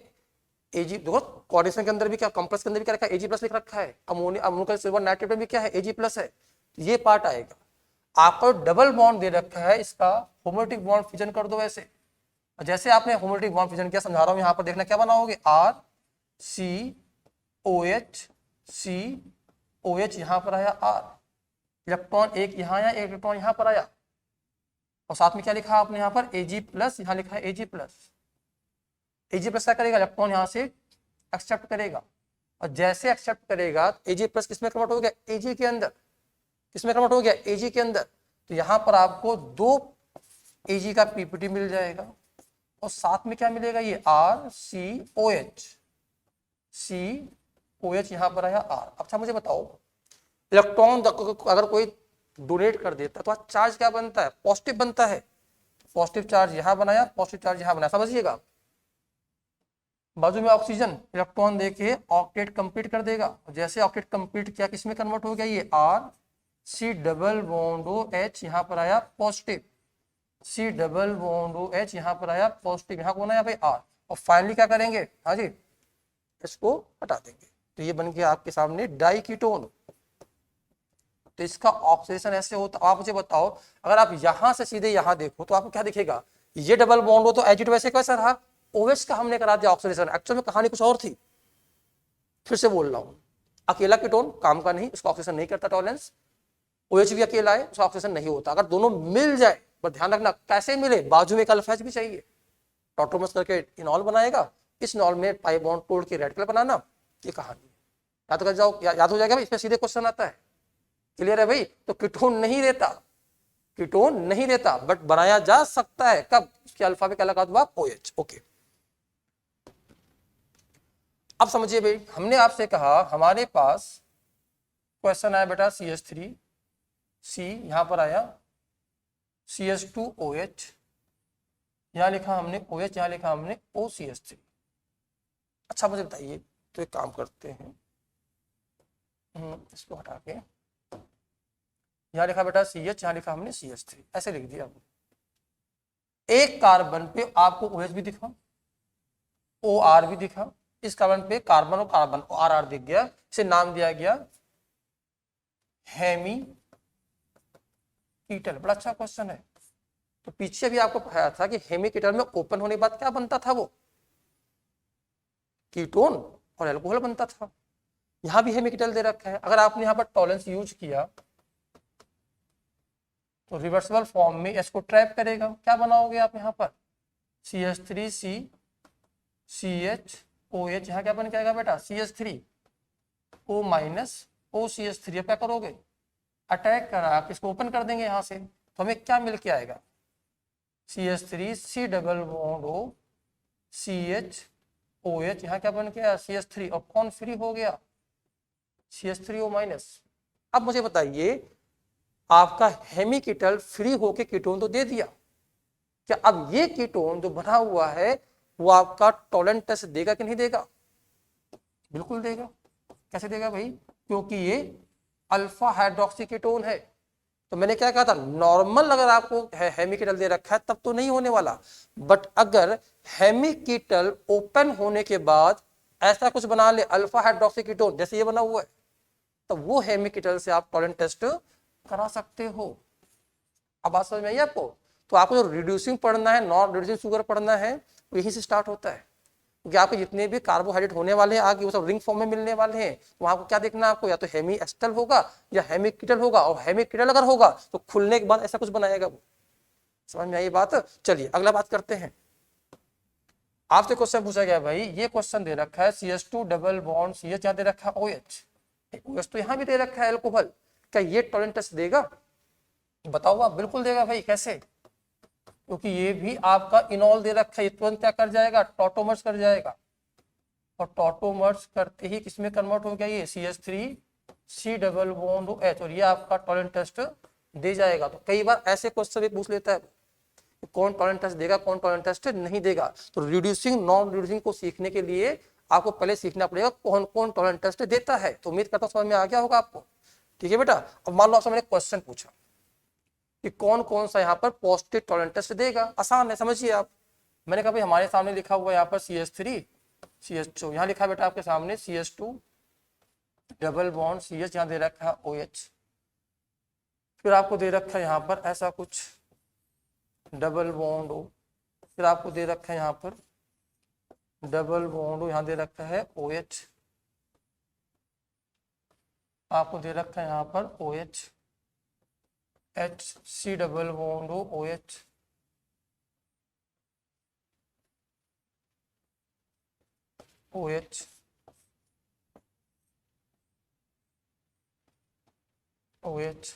देखो कोऑर्डिनेशन के अंदर भी क्या, कॉम्प्लेक्स के अंदर भी क्या रखा है, Ag+ लिख रखा है। अमोनिया अमोनियम सिल्वर नाइट्रेट में भी क्या है, Ag+ है, ये पार्ट आएगा। आपको डबल बॉन्ड दे रखा है, इसका होमोलैटिक बॉन्ड फिजन कर दो ऐसे। जैसे आपने होमोलैटिक बॉन्ड फिजन किया, समझा रहा हूं, यहां पर देखना क्या बनाओगे, RCOH यहां पर आया R, इलेक्ट्रॉन एक यहां आया, एक इलेक्ट्रॉन यहां पर आया, और साथ में क्या लिखा आपने यहां पर Ag+, यहां लिखा है Ag+। Ag+ क्या करेगा, इलेक्ट्रॉन यहां से एक्सेप्ट करेगा, और जैसे एक्सेप्ट करेगा Ag+ किसमें कन्वर्ट हो गया, Ag के अंदर, किसमें कन्वर्ट हो गया, Ag के अंदर। तो यहां पर आपको 2 Ag का PPT मिल जाएगा, और साथ में क्या मिलेगा, ये RCOH यहां पर आया R। अच्छा मुझे बताओ, इलेक्ट्रॉन अगर कोई डोनेट कर देता है तो चार्ज क्या बनता है, पॉजिटिव बनता है, पॉजिटिव चार्ज यहां बनाया, पॉजिटिव चार्ज यहां बनाया, समझिएगा। बाजू में ऑक्सीजन, इलेक्ट्रॉन देके ऑक्टेट कंप्लीट कर देगा, जैसे ऑक्टेट कंप्लीट किया किसमें कन्वर्ट हो गया, ये RC डबल बॉन्ड OH यहां पर आया positive, C double bond OH यहां पर आया पॉजिटिव, यहां कौन आया भाई R। और फाइनली क्या करेंगे, हाँ जी, इसको हटा देंगे, तो ये बन गया आपके सामने डाई कीटोन। तो इसका ऑक्सीडेशन ऐसे होता, आप मुझे बताओ, अगर आप यहां से सीधे यहां देखो तो आपको क्या दिखेगा, ये डबल बॉन्ड हो तो Ag2 वैसे कैसा रहा, OH का हमने करा दिया ऑक्सीडेशन, एक्चुअल में कहानी कुछ और थी। फिर से बोल रहा हूं, अकेला कीटोन काम का नहीं, उसका ऑक्सीडेशन नहीं करता टॉलेंस, OH भी अकेला है, उसका ऑक्सीडेशन नहीं होता। अगर दोनों मिल जाए, बस ध्यान रखना कैसे मिले, बाजू में एक अल्फा H भी चाहिए, टॉटोमर्स करके इनॉल बनाएगा, इस इनॉल में पाई बॉन्ड तोड़ के रेड कलर बनाना, ये कहानी याद कर जाओ, याद हो जाएगा, इसमें सीधे क्वेश्चन आता है, क्लियर है भाई। तो कीटोन नहीं रहता, कीटोन नहीं रहता, बट बनाया जा सकता है, कब, उसके अल्फा पे क्या लगा दो आप, OH। ओके, अब समझिए भाई, हमने आपसे कहा हमारे पास क्वेश्चन आया बेटा CH3, C यहां पर आया, CH2OH, यहां लिखा हमने OH, यहां लिखा हमने OCH3। अच्छा मुझे बताइए, तो एक काम करते हैं, इसको हटा के यहां लिखा बेटा CH, यहां लिखा हमने CH3, ऐसे लिख दिया। एक कार्बन पे आपको OH भी दिखा, OR भी दिखा, इस कार्बन पे कार्बन और कार्बन RR दिख गया, इसे नाम दिया गया हेमी कीटल। बड़ा अच्छा क्वेश्चन है। तो पीछे भी आपको पढ़ाया था कि हेमी कीटल में ओपन होने के बाद क्या बनता था, वो कीटोन और एल्कोहल बनता था। यहाँ भी हेमिकेटल दे रखा है, अगर आपने यहाँ पर टॉलेंस यूज किया तो रिवर्सिबल फॉर्म में इसको ट्रैप करेगा। क्या बनाओगे आप यहाँ पर CH3C CHOH, यहाँ क्या बन के आएगा बेटा CH3O माइनस OCH3। अब क्या करोगे अटैक करा किसको ओपन कर देंगे यहाँ से, तो हमें क्या मिल के आएगा CH3C double bond O CHOH, यहाँ क्या बन के आया CH3 और कौन फ्री हो गया CH3O माइनस। अब मुझे बताइए आपका हेमिकेटल फ्री होके कीटोन तो दे दिया, क्या अब ये कीटोन जो बना हुआ है वो आपका टॉलेंट टेस्ट देगा कि नहीं देगा? बिल्कुल देगा। कैसे देगा भाई? क्योंकि ये अल्फा हाइड्रोक्सी कीटोन है। तो मैंने क्या कहा था, नॉर्मल अगर आपको हेमिकेटल दे रखा है तब तो नहीं होने वाला, बट अगर हेमिकेटल ओपन होने के बाद ऐसा कुछ बना ले अल्फा हाइड्रोक्सी कीटोन जैसे ये बना हुआ है, तो वो हेमिकेटल से आप टॉलेंट टेस्ट करा सकते हो। अब बात समझ में आई आपको? तो आपको जो रिड्यूसिंग पढ़ना है, नॉन रिड्यूसिंग शुगर पढ़ना है, वो यहीं से स्टार्ट होता है, क्योंकि आपके जितने भी कार्बोहाइड्रेट होने वाले हैं आगे वो सब रिंग फॉर्म में मिलने वाले हैं। तो आपको क्या देखना है, आपको या तो हेमी एस्टल होगा या हेमिकेटल होगा, और हेमिकेटल अगर होगा तो खुलने के बाद ऐसा कुछ बनाएगा वो। समझ में आई बात? चलिए अगला बात करते हैं। आपसे क्वेश्चन पूछा गया भाई, ये क्वेश्चन दे रखा है CH2 डबल बॉन्ड CH, यहाँ दे रखा है OH तो यहाँ भी दे रखा है एल्कोहल, क्या ये टॉलेंट टेस्ट देगा? बताओ आप। बिल्कुल देगा भाई। कैसे? क्योंकि ये भी आपका इनॉल दे रखा है, तुरंत क्या कर जाएगा टॉटोमर्स कर जाएगा, और टॉटोमर्स करते ही किसमें कन्वर्ट हो गया ये CH3C डबल बॉन्ड OH, और ये आपका टॉलेंट टेस्ट दे जाएगा। तो कई बार ऐसे क्वेश्चन भी पूछ लेता है कौन टॉलेंट टेस्ट देगा कौन टॉलेंट टेस्ट नहीं देगा। तो रिड्यूसिंग नॉन रिड्यूसिंग को सीखने के लिए आपको पहले सीखना पड़ेगा कौन कौन टॉलेंट टेस्ट देता है। तो उम्मीद करता हूं समझ में आ गया होगा आपको। ठीक है बेटा। अब मान लो आपसे मैंने क्वेश्चन पूछा कि कौन कौन सा यहाँ पर पॉजिटिव टॉलेंट टेस्ट देगा, आसान है समझिए आप। मैंने कहा भाई हमारे सामने लिखा हुआ है यहाँ पर CH3 CH2, यहाँ लिखा बेटा आपके सामने CH2 डबल बॉन्ड CH, यहाँ दे रखा है OH, फिर आपको दे रखा है यहाँ पर ऐसा कुछ डबल बॉन्ड O, फिर आपको दे रखा है यहाँ पर डबल बॉन्ड O, यहाँ दे रखा है OH, आपको दे रखा है यहाँ पर OH HC double bond O OH, OH OH,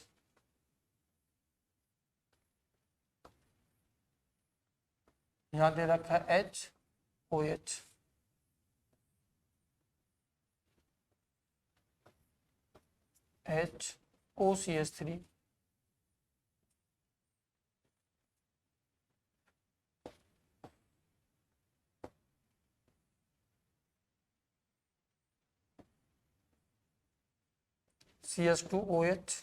यहाँ दे रखा है H OH, H OCH3, CH2 OH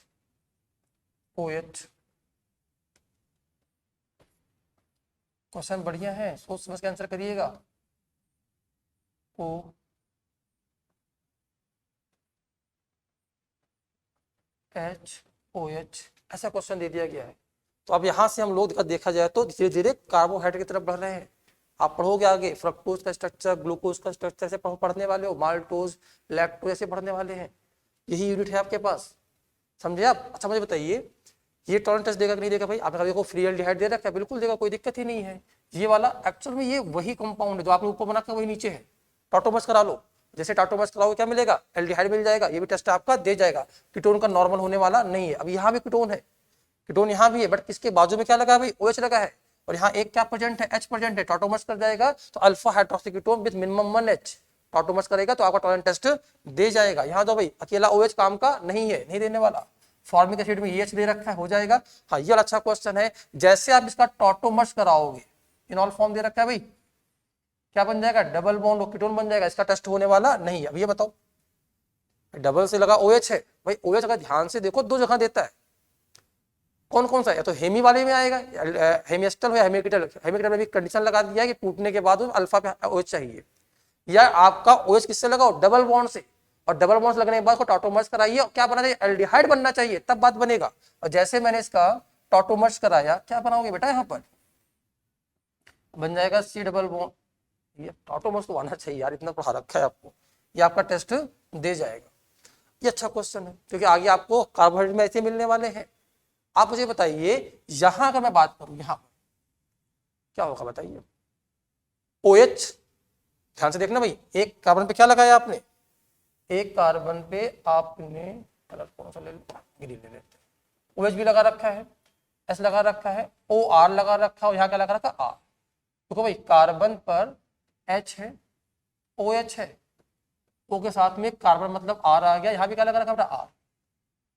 OH। Question बढ़िया है, सोच समझ के आंसर करिएगा। O H OH ऐसा क्वेश्चन दे दिया गया है। तो अब यहाँ से हम लोग देखा जाए तो धीरे धीरे कार्बोहाइड्रेट की तरफ बढ़ रहे हैं। आप पढ़ोगे आगे फ्रक्टोज का स्ट्रक्चर, ग्लूकोज का स्ट्रक्चर से पढ़ने वाले हो, माल्टोज लैक्टोज ऐसे पढ़ने वाले हैं। यही यूनिट है आपके पास, समझे आप? अच्छा मुझे बताइए ये टॉलेंट टेस्ट देगा कि नहीं देगा भाई? आपने देखो फ्री एल्डिहाइड दे रखा है, बिल्कुल देगा, कोई दिक्कत ही नहीं है। ये वाला एक्चुअल में ये वही कंपाउंड है जो आपने ऊपर बना कर वही नीचे है। टॉटोमर्स करा लो, जैसे टॉटोमर्स कराओगे क्या मिलेगा? एल्डिहाइड मिल जाएगा। ये भी टेस्ट आपका दे जाएगा। कीटोन का नॉर्मल होने वाला नहीं है। अब यहाँ भी कीटोन है, कीटोन यहाँ भी है, बट किसके बाजू में क्या लगा भाई? OH लगा है, और यहाँ एक क्या प्रेजेंट है? H प्रेजेंट है। टॉटोमर्स कर जाएगा तो alpha hydroxy ketone with minimum 1 H tautomers करेगा तो आपका टॉलेंट टेस्ट दे जाएगा। यहाँ तो भाई अकेला OH काम का नहीं है, नहीं देने वाला। फॉर्मिक एसिड में EH दे रखा है, हो जाएगा। हाँ ये अच्छा क्वेश्चन है। जैसे आप इसका टॉटोमर्स कराओगे, इनॉल फॉर्म दे रखा है भाई, क्या बन जाएगा? डबल बॉन्ड कीटोन बन जाएगा। इसका टेस्ट होने वाला नहीं है। अब ये बताओ, डबल से लगा OH है भाई, OH अगर ध्यान से देखो 2 जगह देता है। कौन कौन सा है? या तो हेमी वाले में आएगा, हेमिएस्टल हो या हेमिकेटल। हेमिकेटल में भी कंडीशन लगा दिया है कि टूटने के बाद अल्फा पे OH चाहिए, या आपका OH किससे लगाओ? डबल बॉन्ड से, और डबल बॉन्ड लगने के बाद को टॉटोमर्स कराइए, और क्या बना चाहिए? एल्डिहाइड बनना चाहिए, तब बात बनेगा। और जैसे मैंने इसका टॉटोमर्स कराया, क्या बनाओगे बेटा? यहाँ पर बन जाएगा C डबल बॉन्ड ये ऑटोमोस तो आना चाहिए यार, इतना पढ़ा रखा है आपको, ये आपका टेस्ट दे जाएगा। ये अच्छा क्वेश्चन है क्योंकि आगे आपको कार्बोहाइड्रेट में ऐसे मिलने वाले हैं। आप मुझे बताइए यहां अगर मैं बात करूं, यहां पर क्या होगा बताइए। OH, ध्यान से देखना भाई, एक कार्बन पे क्या लगाया आपने, एक कार्बन पे आपने कलर कौन सा ले लो, ग्रीन ले लेते हैं। OH भी लगा रखा है, S लगा रखा है, OR लगा रखा है, और यहाँ क्या लगा रखा है R। देखो भाई कार्बन पर H है, OH है, O के साथ में कार्बन मतलब R आ गया, यहाँ भी क्या लगा रखा है R।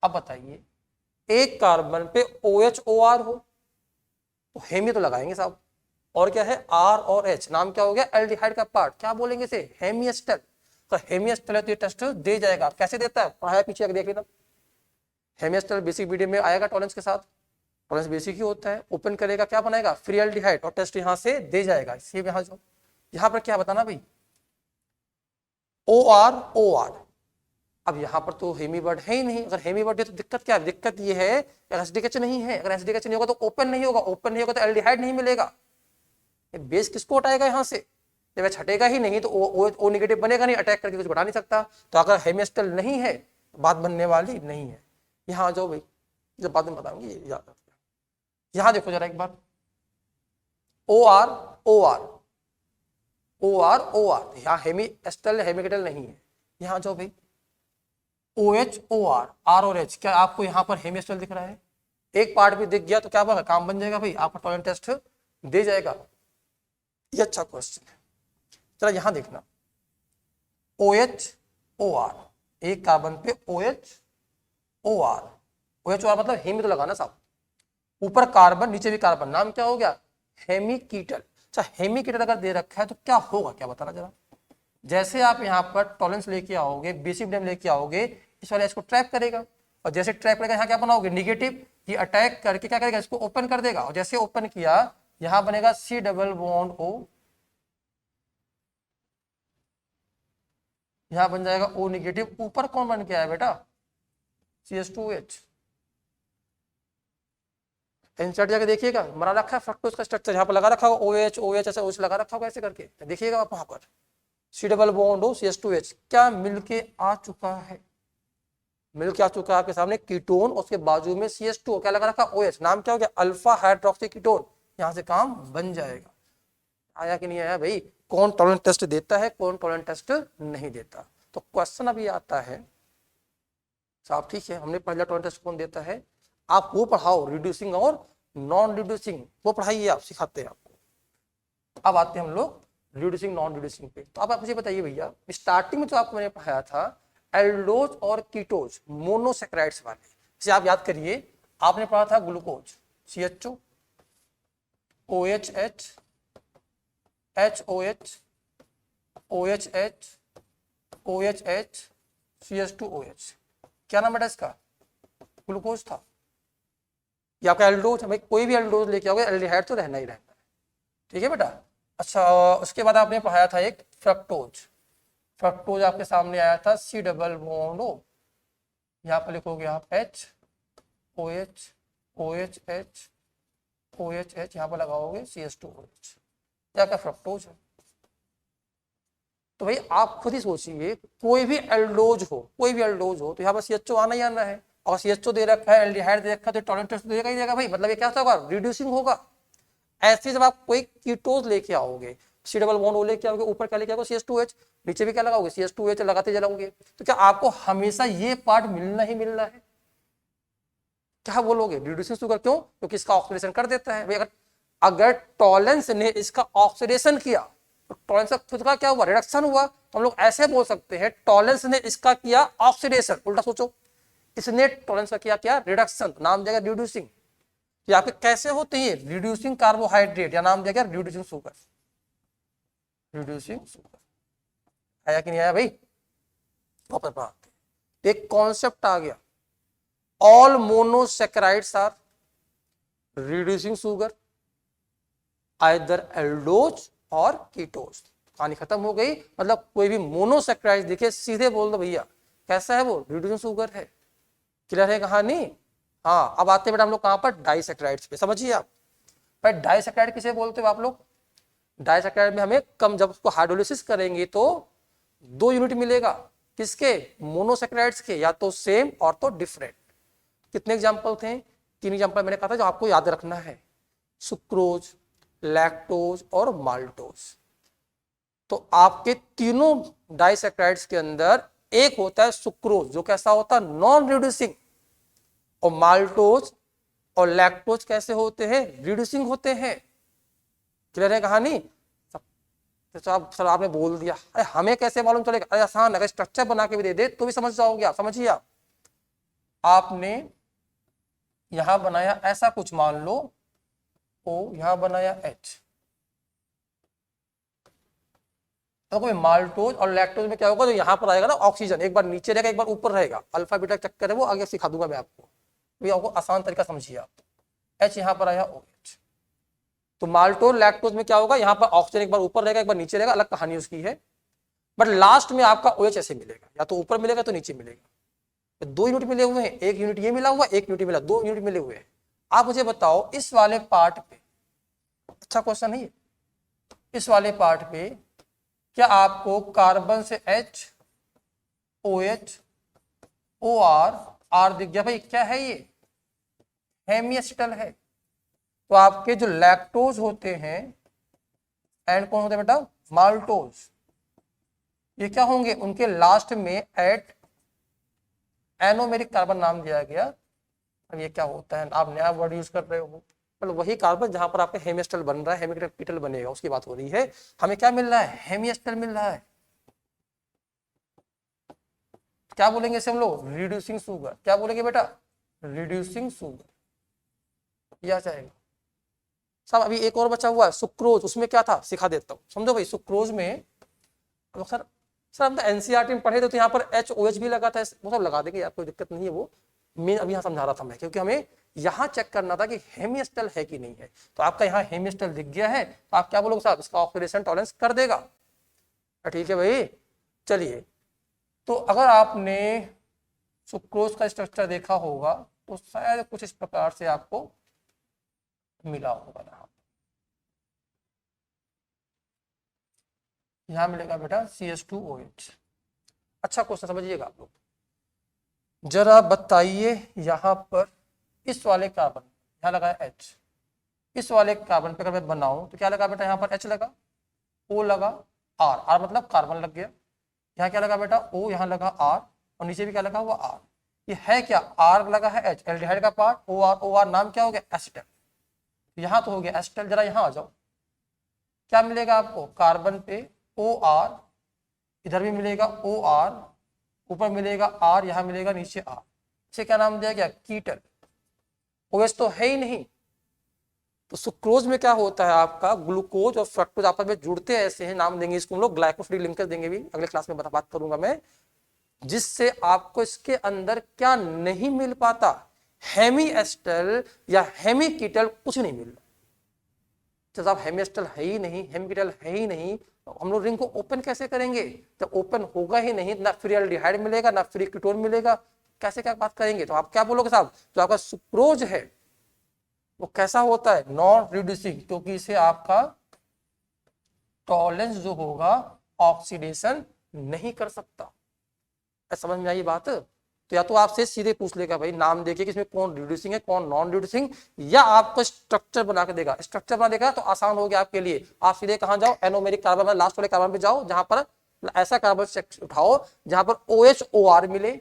अब बताइए एक कार्बन पे OH OR हो तो हेमी तो लगाएंगे साहब, और क्या है R और H, नाम क्या हो गया एल्डिहाइड का पार्ट, क्या बोलेंगे इसे हेमिएस्टर। तो हेमिएस्टर है तो ये टेस्ट दे जाएगा। कैसे देता है पढ़ाया पीछे आके देख लेना। हेमिएस्टर बेसिक वीडियो में आएगा टॉलेंस के साथ, टॉलेंस बेसिक ही होता है, ओपन करेगा क्या बनाएगा फ्री एल्डिहाइड, और टेस्ट यहाँ से दे जाएगा। इसी यहाँ जो यहाँ पर क्या बताना भाई OR OR। अब यहाँ पर तो हेमी वर्ड है ही नहीं, अगर हेमी वर्ड है तो दिक्कत क्या है, दिक्कत ये है एसडीएच नहीं है, अगर एसडीएच नहीं होगा तो ओपन नहीं होगा, ओपन नहीं होगा तो एल्डिहाइड नहीं मिलेगा। बेस किसको हटाएगा यहाँ से, जब वह छटेगा ही नहीं तो ओ नेगेटिव बनेगा नहीं, अटैक करके कुछ बढ़ा नहीं सकता। तो अगर हेमिएस्टर नहीं है बात बनने वाली नहीं है। यहाँ आ जाओ भाई, जब बाद में बताऊंगी याद रखना। यहाँ देखो जरा एक बार OR OR OR OR, यहाँ हेमिएस्टर हेमिकेटल नहीं है। यहाँ जाओ भाई OH OR R और H, क्या आपको यहाँ पर हेमिएस्टर दिख रहा है, एक पार्ट भी दिख गया तो क्या होगा काम बन जाएगा भाई, आपका टॉलेंट टेस्ट दे जाएगा। ये अच्छा क्वेश्चन है। चलो यहां देखना OH OR, एक कार्बन पे OH OR, OH OR मतलब हेमी तो लगाना साहब, ऊपर कार्बन नीचे भी कार्बन, नाम क्या हो गया हेमिकीटल। अच्छा हेमिकीटल अगर दे रखा है तो क्या होगा क्या बताना जरा। जैसे आप यहाँ पर टॉलेंस लेके आओगे, बेसिक डेम लेके आओगे, इस वाले इसको ट्रैप करेगा, और जैसे ट्रैप करेगा यहाँ क्या बनाओगे निगेटिव, ये अटैक करके क्या करेगा इसको ओपन कर देगा, और जैसे ओपन किया यहाँ बनेगा C डबल बॉन्ड O, यहाँ बन जाएगा O निगेटिव, ऊपर कौन बन के आया बेटा CH2OH। इंसर्ट जाके देखिएगा मरा रखा है फ्रक्टोज का स्ट्रक्चर, यहाँ पर लगा रखा होगा OH OH ऐसे OH लगा रखा होगा ऐसे करके, देखिएगा आप वहां पर C double bond O CH2OH क्या मिलके आ चुका है, मिलके आ चुका है आपके सामने कीटोन, उसके बाजू में CH2O क्या लगा रखा OH, नाम क्या हो गया अल्फा हाइड्रोक्सी कीटोन। यहाँ से काम बन जाएगा। आया कि नहीं आया भाई, कौन टॉलेंट टेस्ट देता है कौन टॉलेंट टेस्ट नहीं देता। तो क्वेश्चन अभी आता है साहब, ठीक है हमने पहला टॉलेंट टेस्ट कौन देता है, आप वो पढ़ाओ रिड्यूसिंग और नॉन रिड्यूसिंग, वो पढ़ाइए आप, सिखाते हैं आपको। अब आते हैं हम लोग रिड्यूसिंग नॉन रिड्यूसिंग पे। तो अब आप मुझे बताइए भैया, स्टार्टिंग में जो आपको मैंने पढ़ाया था एल्डोज और कीटोज मोनोसैकेराइड्स वाले, जैसे आप याद करिए आपने पढ़ा था glucose CHO OHH HOH OHH OHH CH2OH, क्या नाम बेटा इसका ग्लूकोज था। ये आपका एल्डोज है भाई, कोई भी एल्डोज लेके आओगे एल्डिहाइड तो रहना ही रहना है, ठीक है बेटा। अच्छा उसके बाद आपने पढ़ाया था एक फ्रक्टोज, फ्रक्टोज आपके सामने आया था C डबल बॉन्ड O, यहाँ पर लिखोगे आप H OH OHH OHH, यहाँ पर लगाओगे CH2OH, क्या फ्रक्टोज है। तो भाई आप खुद ही सोचिए कोई भी एल्डोज हो, कोई भी एल्डोज हो तो यहाँ पर CHO आना ही आना है, और CHO दे रखा है एल्डिहाइड दे रखा है तो टॉलेंट टेस्ट देगा ही देगा भाई, मतलब ये क्या होगा रिड्यूसिंग होगा। ऐसे जब आप कोई कीटोज लेके आओगे C डबल बॉन्ड O लेके आओगे, ऊपर क्या लेके आओगे CH2OH, नीचे भी क्या लगाओगे CH2OH लगाते चलाओगे, तो क्या आपको हमेशा ये पार्ट मिलना ही मिलना है, क्या बोलोगे रिड्यूसिंग शुगर क्यों, क्योंकि इसका ऑक्सीडेशन कर देता है भाई। अगर टॉलेंस ने इसका ऑक्सीडेशन किया तो टॉलेंस का खुद का क्या हुआ रिडक्शन हुआ, तो हम लोग ऐसे बोल सकते हैं टॉलेंस ने इसका किया ऑक्सीडेशन, उल्टा सोचो इसने टॉलेंस का किया क्या रिडक्शन, नाम दिया गया रिड्यूसिंग। ये आपके कैसे होते हैं रिड्यूसिंग कार्बोहाइड्रेट, या नाम दिया गया रिड्यूसिंग शुगर, रिड्यूसिंग शुगर। आया कि नहीं आया भाई, वापस पढ़ाते एक कॉन्सेप्ट आ गया, all monosaccharides are reducing sugar either aldose और कीटोज। कहानी खत्म हो गई, मतलब कोई भी मोनोसैकेराइड दिखे सीधे बोल दो भैया कैसा है वो रिड्यूसिंग शुगर है, क्लियर है कहानी। हाँ अब आते हैं बेटा हम लोग कहां पर डाइसैकेराइड्स पे, समझिए आप भाई डाइसैकेराइड किसे बोलते हो आप लोग, डाइसैकेराइड में हमें कम, जब उसको हाइड्रोलिसिस करेंगे तो 2 यूनिट मिलेगा, किसके, मोनोसैकेराइड्स के, या तो सेम और तो डिफरेंट। कितने एग्जांपल थे, 3 एग्जांपल मैंने कहा था जो आपको याद रखना है, सुक्रोज, लैक्टोज और माल्टोज। तो आपके तीनों डाइसैकेराइड्स के अंदर एक होता है सुक्रोज जो कैसा होता है, नॉन रिड्यूसिंग, और माल्टोज और लैक्टोज कैसे होते हैं, रिड्यूसिंग होते हैं। क्लियर है कहानी। तो आप सर आपने बोल दिया, अरे हमें कैसे मालूम चलेगा, अरे आसान, अगर स्ट्रक्चर बना के भी दे दे तो भी समझ जाओगे आप। समझिए आपने यहां बनाया ऐसा कुछ, मान लो ओ, यहां बनाया H, तो कोई माल्टोज और लैक्टोज में क्या होगा, जो यहां पर आएगा ना ऑक्सीजन, एक बार नीचे रहेगा एक बार ऊपर रहेगा, अल्फा बीटा चक्कर है वो आगे सिखा दूंगा मैं आपको, ये आपको आसान तरीका समझिए आप। H यहां पर आया OH, तो माल्टोज लैक्टोज में क्या होगा, यहां पर ऑक्सीजन एक बार ऊपर रहेगा एक बार नीचे रहेगा, अलग कहानी उसकी है, बट लास्ट में आपका OH ऐसे मिलेगा, या तो ऊपर मिलेगा तो नीचे मिलेगा। तो 2 यूनिट मिले हुए हैं, एक यूनिट ये मिला हुआ, एक यूनिट मिला, 2 यूनिट मिले हुए हैं। आप मुझे बताओ इस वाले पार्ट पे, अच्छा क्वेश्चन है ये, इस वाले पार्ट पे क्या आपको कार्बन से H, OH, OR, R दिख गया भाई, क्या है ये, हेमिएसिटल है। तो आपके जो लैक्टोज होते हैं एंड कौन होते हैं बेटा, माल्टोज, ये क्या होंगे, उनके लास्ट में एट एनोमेरिक कार्बन नाम दिया गया। अब ये क्या होता है, आप नया वर्ड यूज कर रहे हो, मतलब वही कार्बन जहां पर आपके हेमिएस्टल बन रहा है, हेमिकेटल बनेगा, उसकी बात हो रही है। हमें क्या मिल रहा है, हेमिएस्टल मिल रहा है। क्या बोलेंगे इसे हम लोग, रिड्यूसिंग शुगर। क्या बोलेंगे बेटा, रिड्यूसिंग शुगर, यह जाएगा। सब अभी एक और बचा हुआ है सुक्रोज, उसमें क्या था सिखा देता हूँ, समझो भाई। सुक्रोज में सर हम तो एनसीईआरटी में पढ़े थे, तो यहाँ पर HOH भी लगा था, वो सब लगा देंगे यार, कोई दिक्कत नहीं है। वो मैं अभी यहाँ समझा रहा था मैं, क्योंकि हमें यहाँ चेक करना था कि हेमिएस्टल है कि नहीं है। तो आपका यहाँ हेमिएस्टल दिख गया है, तो आप क्या बोलोगे साहब, इसका ऑक्सीडेशन टॉलरेंस कर देगा। ठीक है भाई, चलिए। तो अगर आपने सुक्रोज का स्ट्रक्चर देखा होगा तो शायद कुछ इस प्रकार से आपको मिला होगा ना, यहां मिलेगा बेटा CH2OH। अच्छा क्वेश्चन समझिएगा आप लोग, जरा बताइए यहां पर इस वाले कार्बन, यहां लगा है H, इस वाले कार्बन पे अगर मैं बनाऊं तो क्या लगा बेटा, यहां पर H लगा, O लगा, R मतलब कार्बन लग गया। यहाँ क्या लगा बेटा, O, यहाँ लगा R, और नीचे भी क्या लगा हुआ R। ये है क्या, R लगा है H, एल्डिहाइड का पार्ट, OR नाम क्या हो गया, एसिटल। यहाँ तो हो गया एसिटल। जरा यहाँ आ जाओ, क्या मिलेगा आपको, कार्बन पे OR, इधर भी मिलेगा OR, ऊपर मिलेगा R, यहाँ मिलेगा नीचे R। इसे क्या नाम दिया गया, कीटल। OH तो है ही नहीं। तो सुक्रोज में क्या होता है, आपका ग्लूकोज और फ्रक्टोज आपस में जुड़ते हैं, ऐसे हैं, नाम देंगे इसको हम लोग, ग्लाइकोफ्री लिंकर देंगे भी, अगले क्लास में बात करूंगा मैं, जिससे आपको इसके अंदर क्या नहीं मिल पाता, हेमीएस्टल या हेमीकीटल कुछ नहीं मिल रहा। जब हेमिएस्टल है ही नहीं, हेमिकीटल है ही नहीं, तो हम लोग रिंग को ओपन कैसे करेंगे, जब ओपन होगा ही नहीं, ना फ्री एल्डिहाइड मिलेगा ना फ्री कीटोन मिलेगा, कैसे क्या बात करेंगे। तो आप क्या बोलोगे साहब, जो आपका सुक्रोज है वो कैसा होता है, नॉन रिड्यूसिंग, क्योंकि इसे आपका टॉलरेंस जो होगा ऑक्सीडेशन नहीं कर सकता। समझ में आई बात। तो या तो आपसे सीधे पूछ लेगा भाई, नाम देखिए कि इसमें कौन रिड्यूसिंग है कौन नॉन रिड्यूसिंग, या आपको स्ट्रक्चर बना के देगा। स्ट्रक्चर बना देगा तो आसान हो गया आपके लिए, आप सीधे कहां जाओ, एनोमेरिक कार्बन, लास्ट वाले कार्बन पे जाओ, जहां पर ऐसा कार्बन उठाओ जहां पर OH-OR मिले,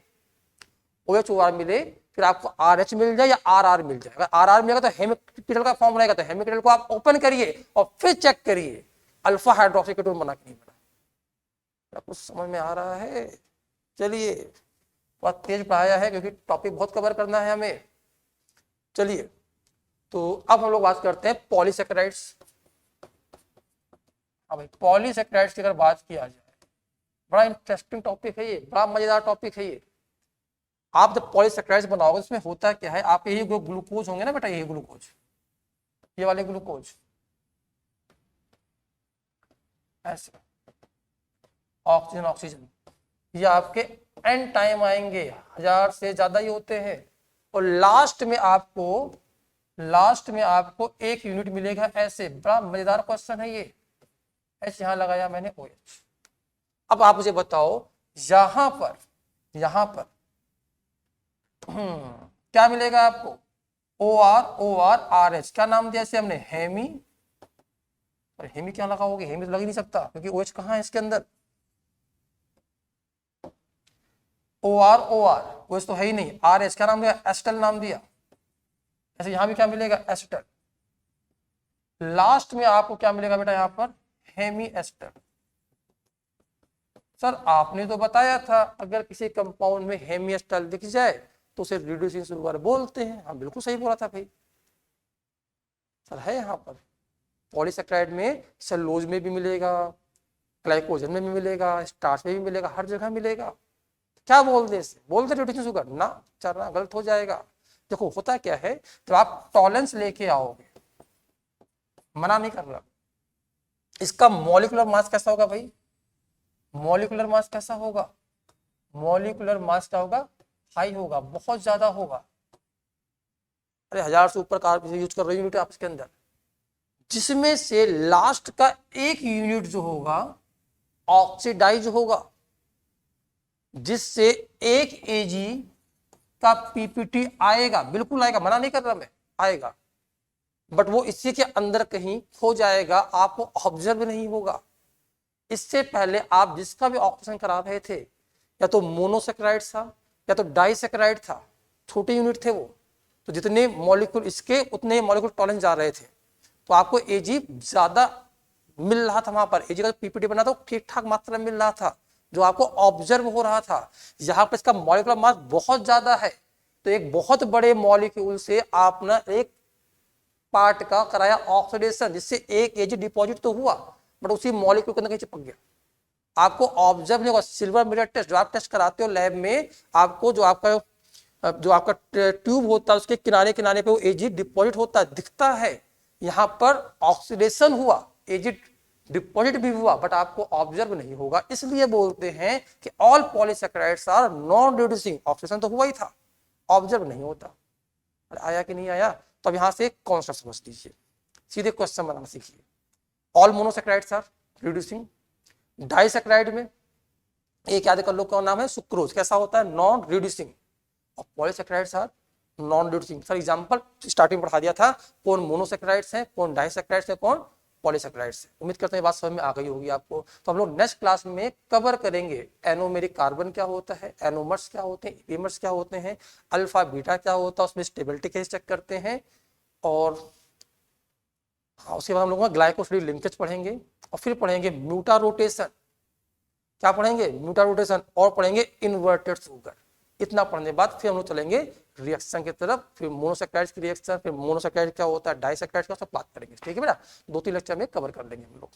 OH-OR मिले, फिर आपको RH मिल जाए या RR मिल जाए। अगर RR मिलेगा तो हेमिकीटल का फॉर्म रहेगा, तो हेमिकीटल को आप ओपन करिए और फिर चेक करिए अल्फा हाइड्रोक्सी कीटोन बना कि नहीं बना। कुछ समझ में आ रहा है। चलिए, बहुत तेज पढ़ाया है क्योंकि टॉपिक बहुत कवर करना है हमें। चलिए, तो अब हम लोग बात करते हैं पॉलीसेकेराइड्स। हाँ भाई, पॉलीसेकेराइड्स की अगर बात किया जाए, बड़ा इंटरेस्टिंग टॉपिक है ये, बड़ा मजेदार टॉपिक है ये। आप जब पॉलीसेकेराइड्स बनाओगे इसमें होता क्या है, आप यही ग्लूकोज होंगे ना बेटा, यही ग्लूकोज, ये वाले ग्लूकोज ऐसे, ऑक्सीजन ऑक्सीजन, ये आपके एंड टाइम आएंगे, 1000 से ज्यादा ही होते हैं, और लास्ट में आपको एक यूनिट मिलेगा ऐसे। बड़ा मजेदार क्वेश्चन है ये, H यहां लगाया मैंने OH। अब आप मुझे बताओ यहां पर क्या मिलेगा आपको, OR क्या नाम दिया इसे हमने, हेमी। और हेमी क्या लगाओगे, हेमी तो लग ही नहीं सकता क्योंकि OH कहाँ है इसके अंदर, OR OH तो है ही नहीं, RH क्या नाम दिया, एस्टल नाम दिया। ऐसे यहां भी क्या मिलेगा, एस्टर। लास्ट में आपको क्या मिलेगा बेटा यहाँ पर, हेमी एस्टर। सर आपने तो बताया था अगर किसी कंपाउंड में हेमी एस्टर दिख जाए तो उसे रिड्यूसिंग शुगर बोलते हैं। हाँ बिल्कुल सही बोला था भाई। सर है यहाँ पर पॉलीसेक्राइड में सेलुलोज में भी मिलेगा, ग्लाइकोजन में भी मिलेगा, स्टार्च में भी मिलेगा, हर जगह मिलेगा। क्या बोलते इसे, बोलते रिड्यूसिंग शुगर ना, चलना गलत हो जाएगा। देखो होता क्या है, जब आप टॉलरेंस लेके आओगे, मना नहीं कर रहा, इसका मॉलिक्यूलर मास कैसा होगा भाई, मॉलिक्यूलर मास कैसा होगा, मॉलिक्यूलर मास क्या होगा, हाई होगा, बहुत ज्यादा होगा। अरे 1000 से ऊपर कार्बन यूज कर रहे यूनिट आप इसके अंदर, जिसमें से लास्ट का एक यूनिट जो होगा ऑक्सीडाइज होगा, जिससे एक Ag का पीपीटी आएगा, बिल्कुल आएगा, मना नहीं कर रहा मैं, आएगा, बट वो इसी के अंदर कहीं खो जाएगा, आपको ऑब्जर्व नहीं होगा। इससे पहले आप जिसका भी ऑक्सीजन करा रहे थे, या तो मोनोसेक्राइड था या तो डाइसेक्राइड था, छोटे यूनिट थे वो, तो जितने मॉलिक्यूल इसके उतने मॉलिक्यूल टॉलरेंस जा रहे थे, तो आपको Ag ज्यादा मिल रहा था। वहां पर Ag का पीपीटी बना था ठीक ठाक मात्रा में मिल रहा था, जो आपको ऑब्जर्व हो रहा था। यहाँ पर इसका मॉलिक्यूलर मास बहुत ज्यादा है, तो एक बहुत बड़े मॉलिक्यूल से आपने एक पार्ट का कराया ऑक्सीडेशन, जिससे एक Ag डिपॉजिट तो हुआ बट उसी मॉलिक्यूल के अंदर कहीं चिपक गया, आपको ऑब्जर्व नहीं होगा। सिल्वर मिरर टेस्ट जो आप टेस्ट कराते हो लैब में, आपको जो आपका ट्यूब होता है उसके किनारे किनारे पे वो Ag डिपॉजिट होता है, दिखता है। यहाँ पर ऑक्सीडेशन हुआ, Ag डिपॉजिट भी हुआ, बट आपको ऑब्जर्व नहीं होगा। इसलिए बोलते हैं कि all polysaccharides are non reducing, oxidation तो हुआ ही था, ऑब्जर्व नहीं होता। आया कि नहीं आया, तो अब यहां से कॉन्सेप्ट समझ लीजिए, सीधे क्वेश्चन बनाना सीखिए। All monosaccharides are reducing, disaccharide में एक याद कर लो कौन नाम है, सुक्रोज, कैसा होता है, नॉन रिड्यूसिंग। और polysaccharides are non reducing. Sir example starting में पढ़ा दिया था, कौन मोनोसैकेराइड्स है, कौन डाइसैकेराइड्स है, कौन पॉलीसैकेराइड्स है। उम्मीद करते हैं बात समझ में आ गई होगी आपको। तो हम लोग नेक्स्ट क्लास में कवर करेंगे एनोमेरिक कार्बन क्या होता है, एनोमर्स क्या होते हैं, एपीमर्स क्या होते हैं, अल्फा बीटा क्या होता है, उसमें स्टेबिलिटी कैसे चेक करते हैं, और हाँ उसके बाद हम लोग ग्लाइकोसिलिक लिंकेज पढ़ेंगे, और फिर पढ़ेंगे म्यूटा रोटेशन, क्या पढ़ेंगे, म्यूटा रोटेशन, और पढ़ेंगे इन्वर्टेड शुगर। इतना पढ़ने के बाद फिर हम लोग चलेंगे रिएक्शन की तरफ, फिर मोनोसैकेराइड्स की रिएक्शन, फिर मोनोसैकेराइड क्या होता है, डाइसैकेराइड का, सब बात करेंगे। ठीक है बेटा, 2-3 लेक्चर में कवर कर लेंगे हम लोग।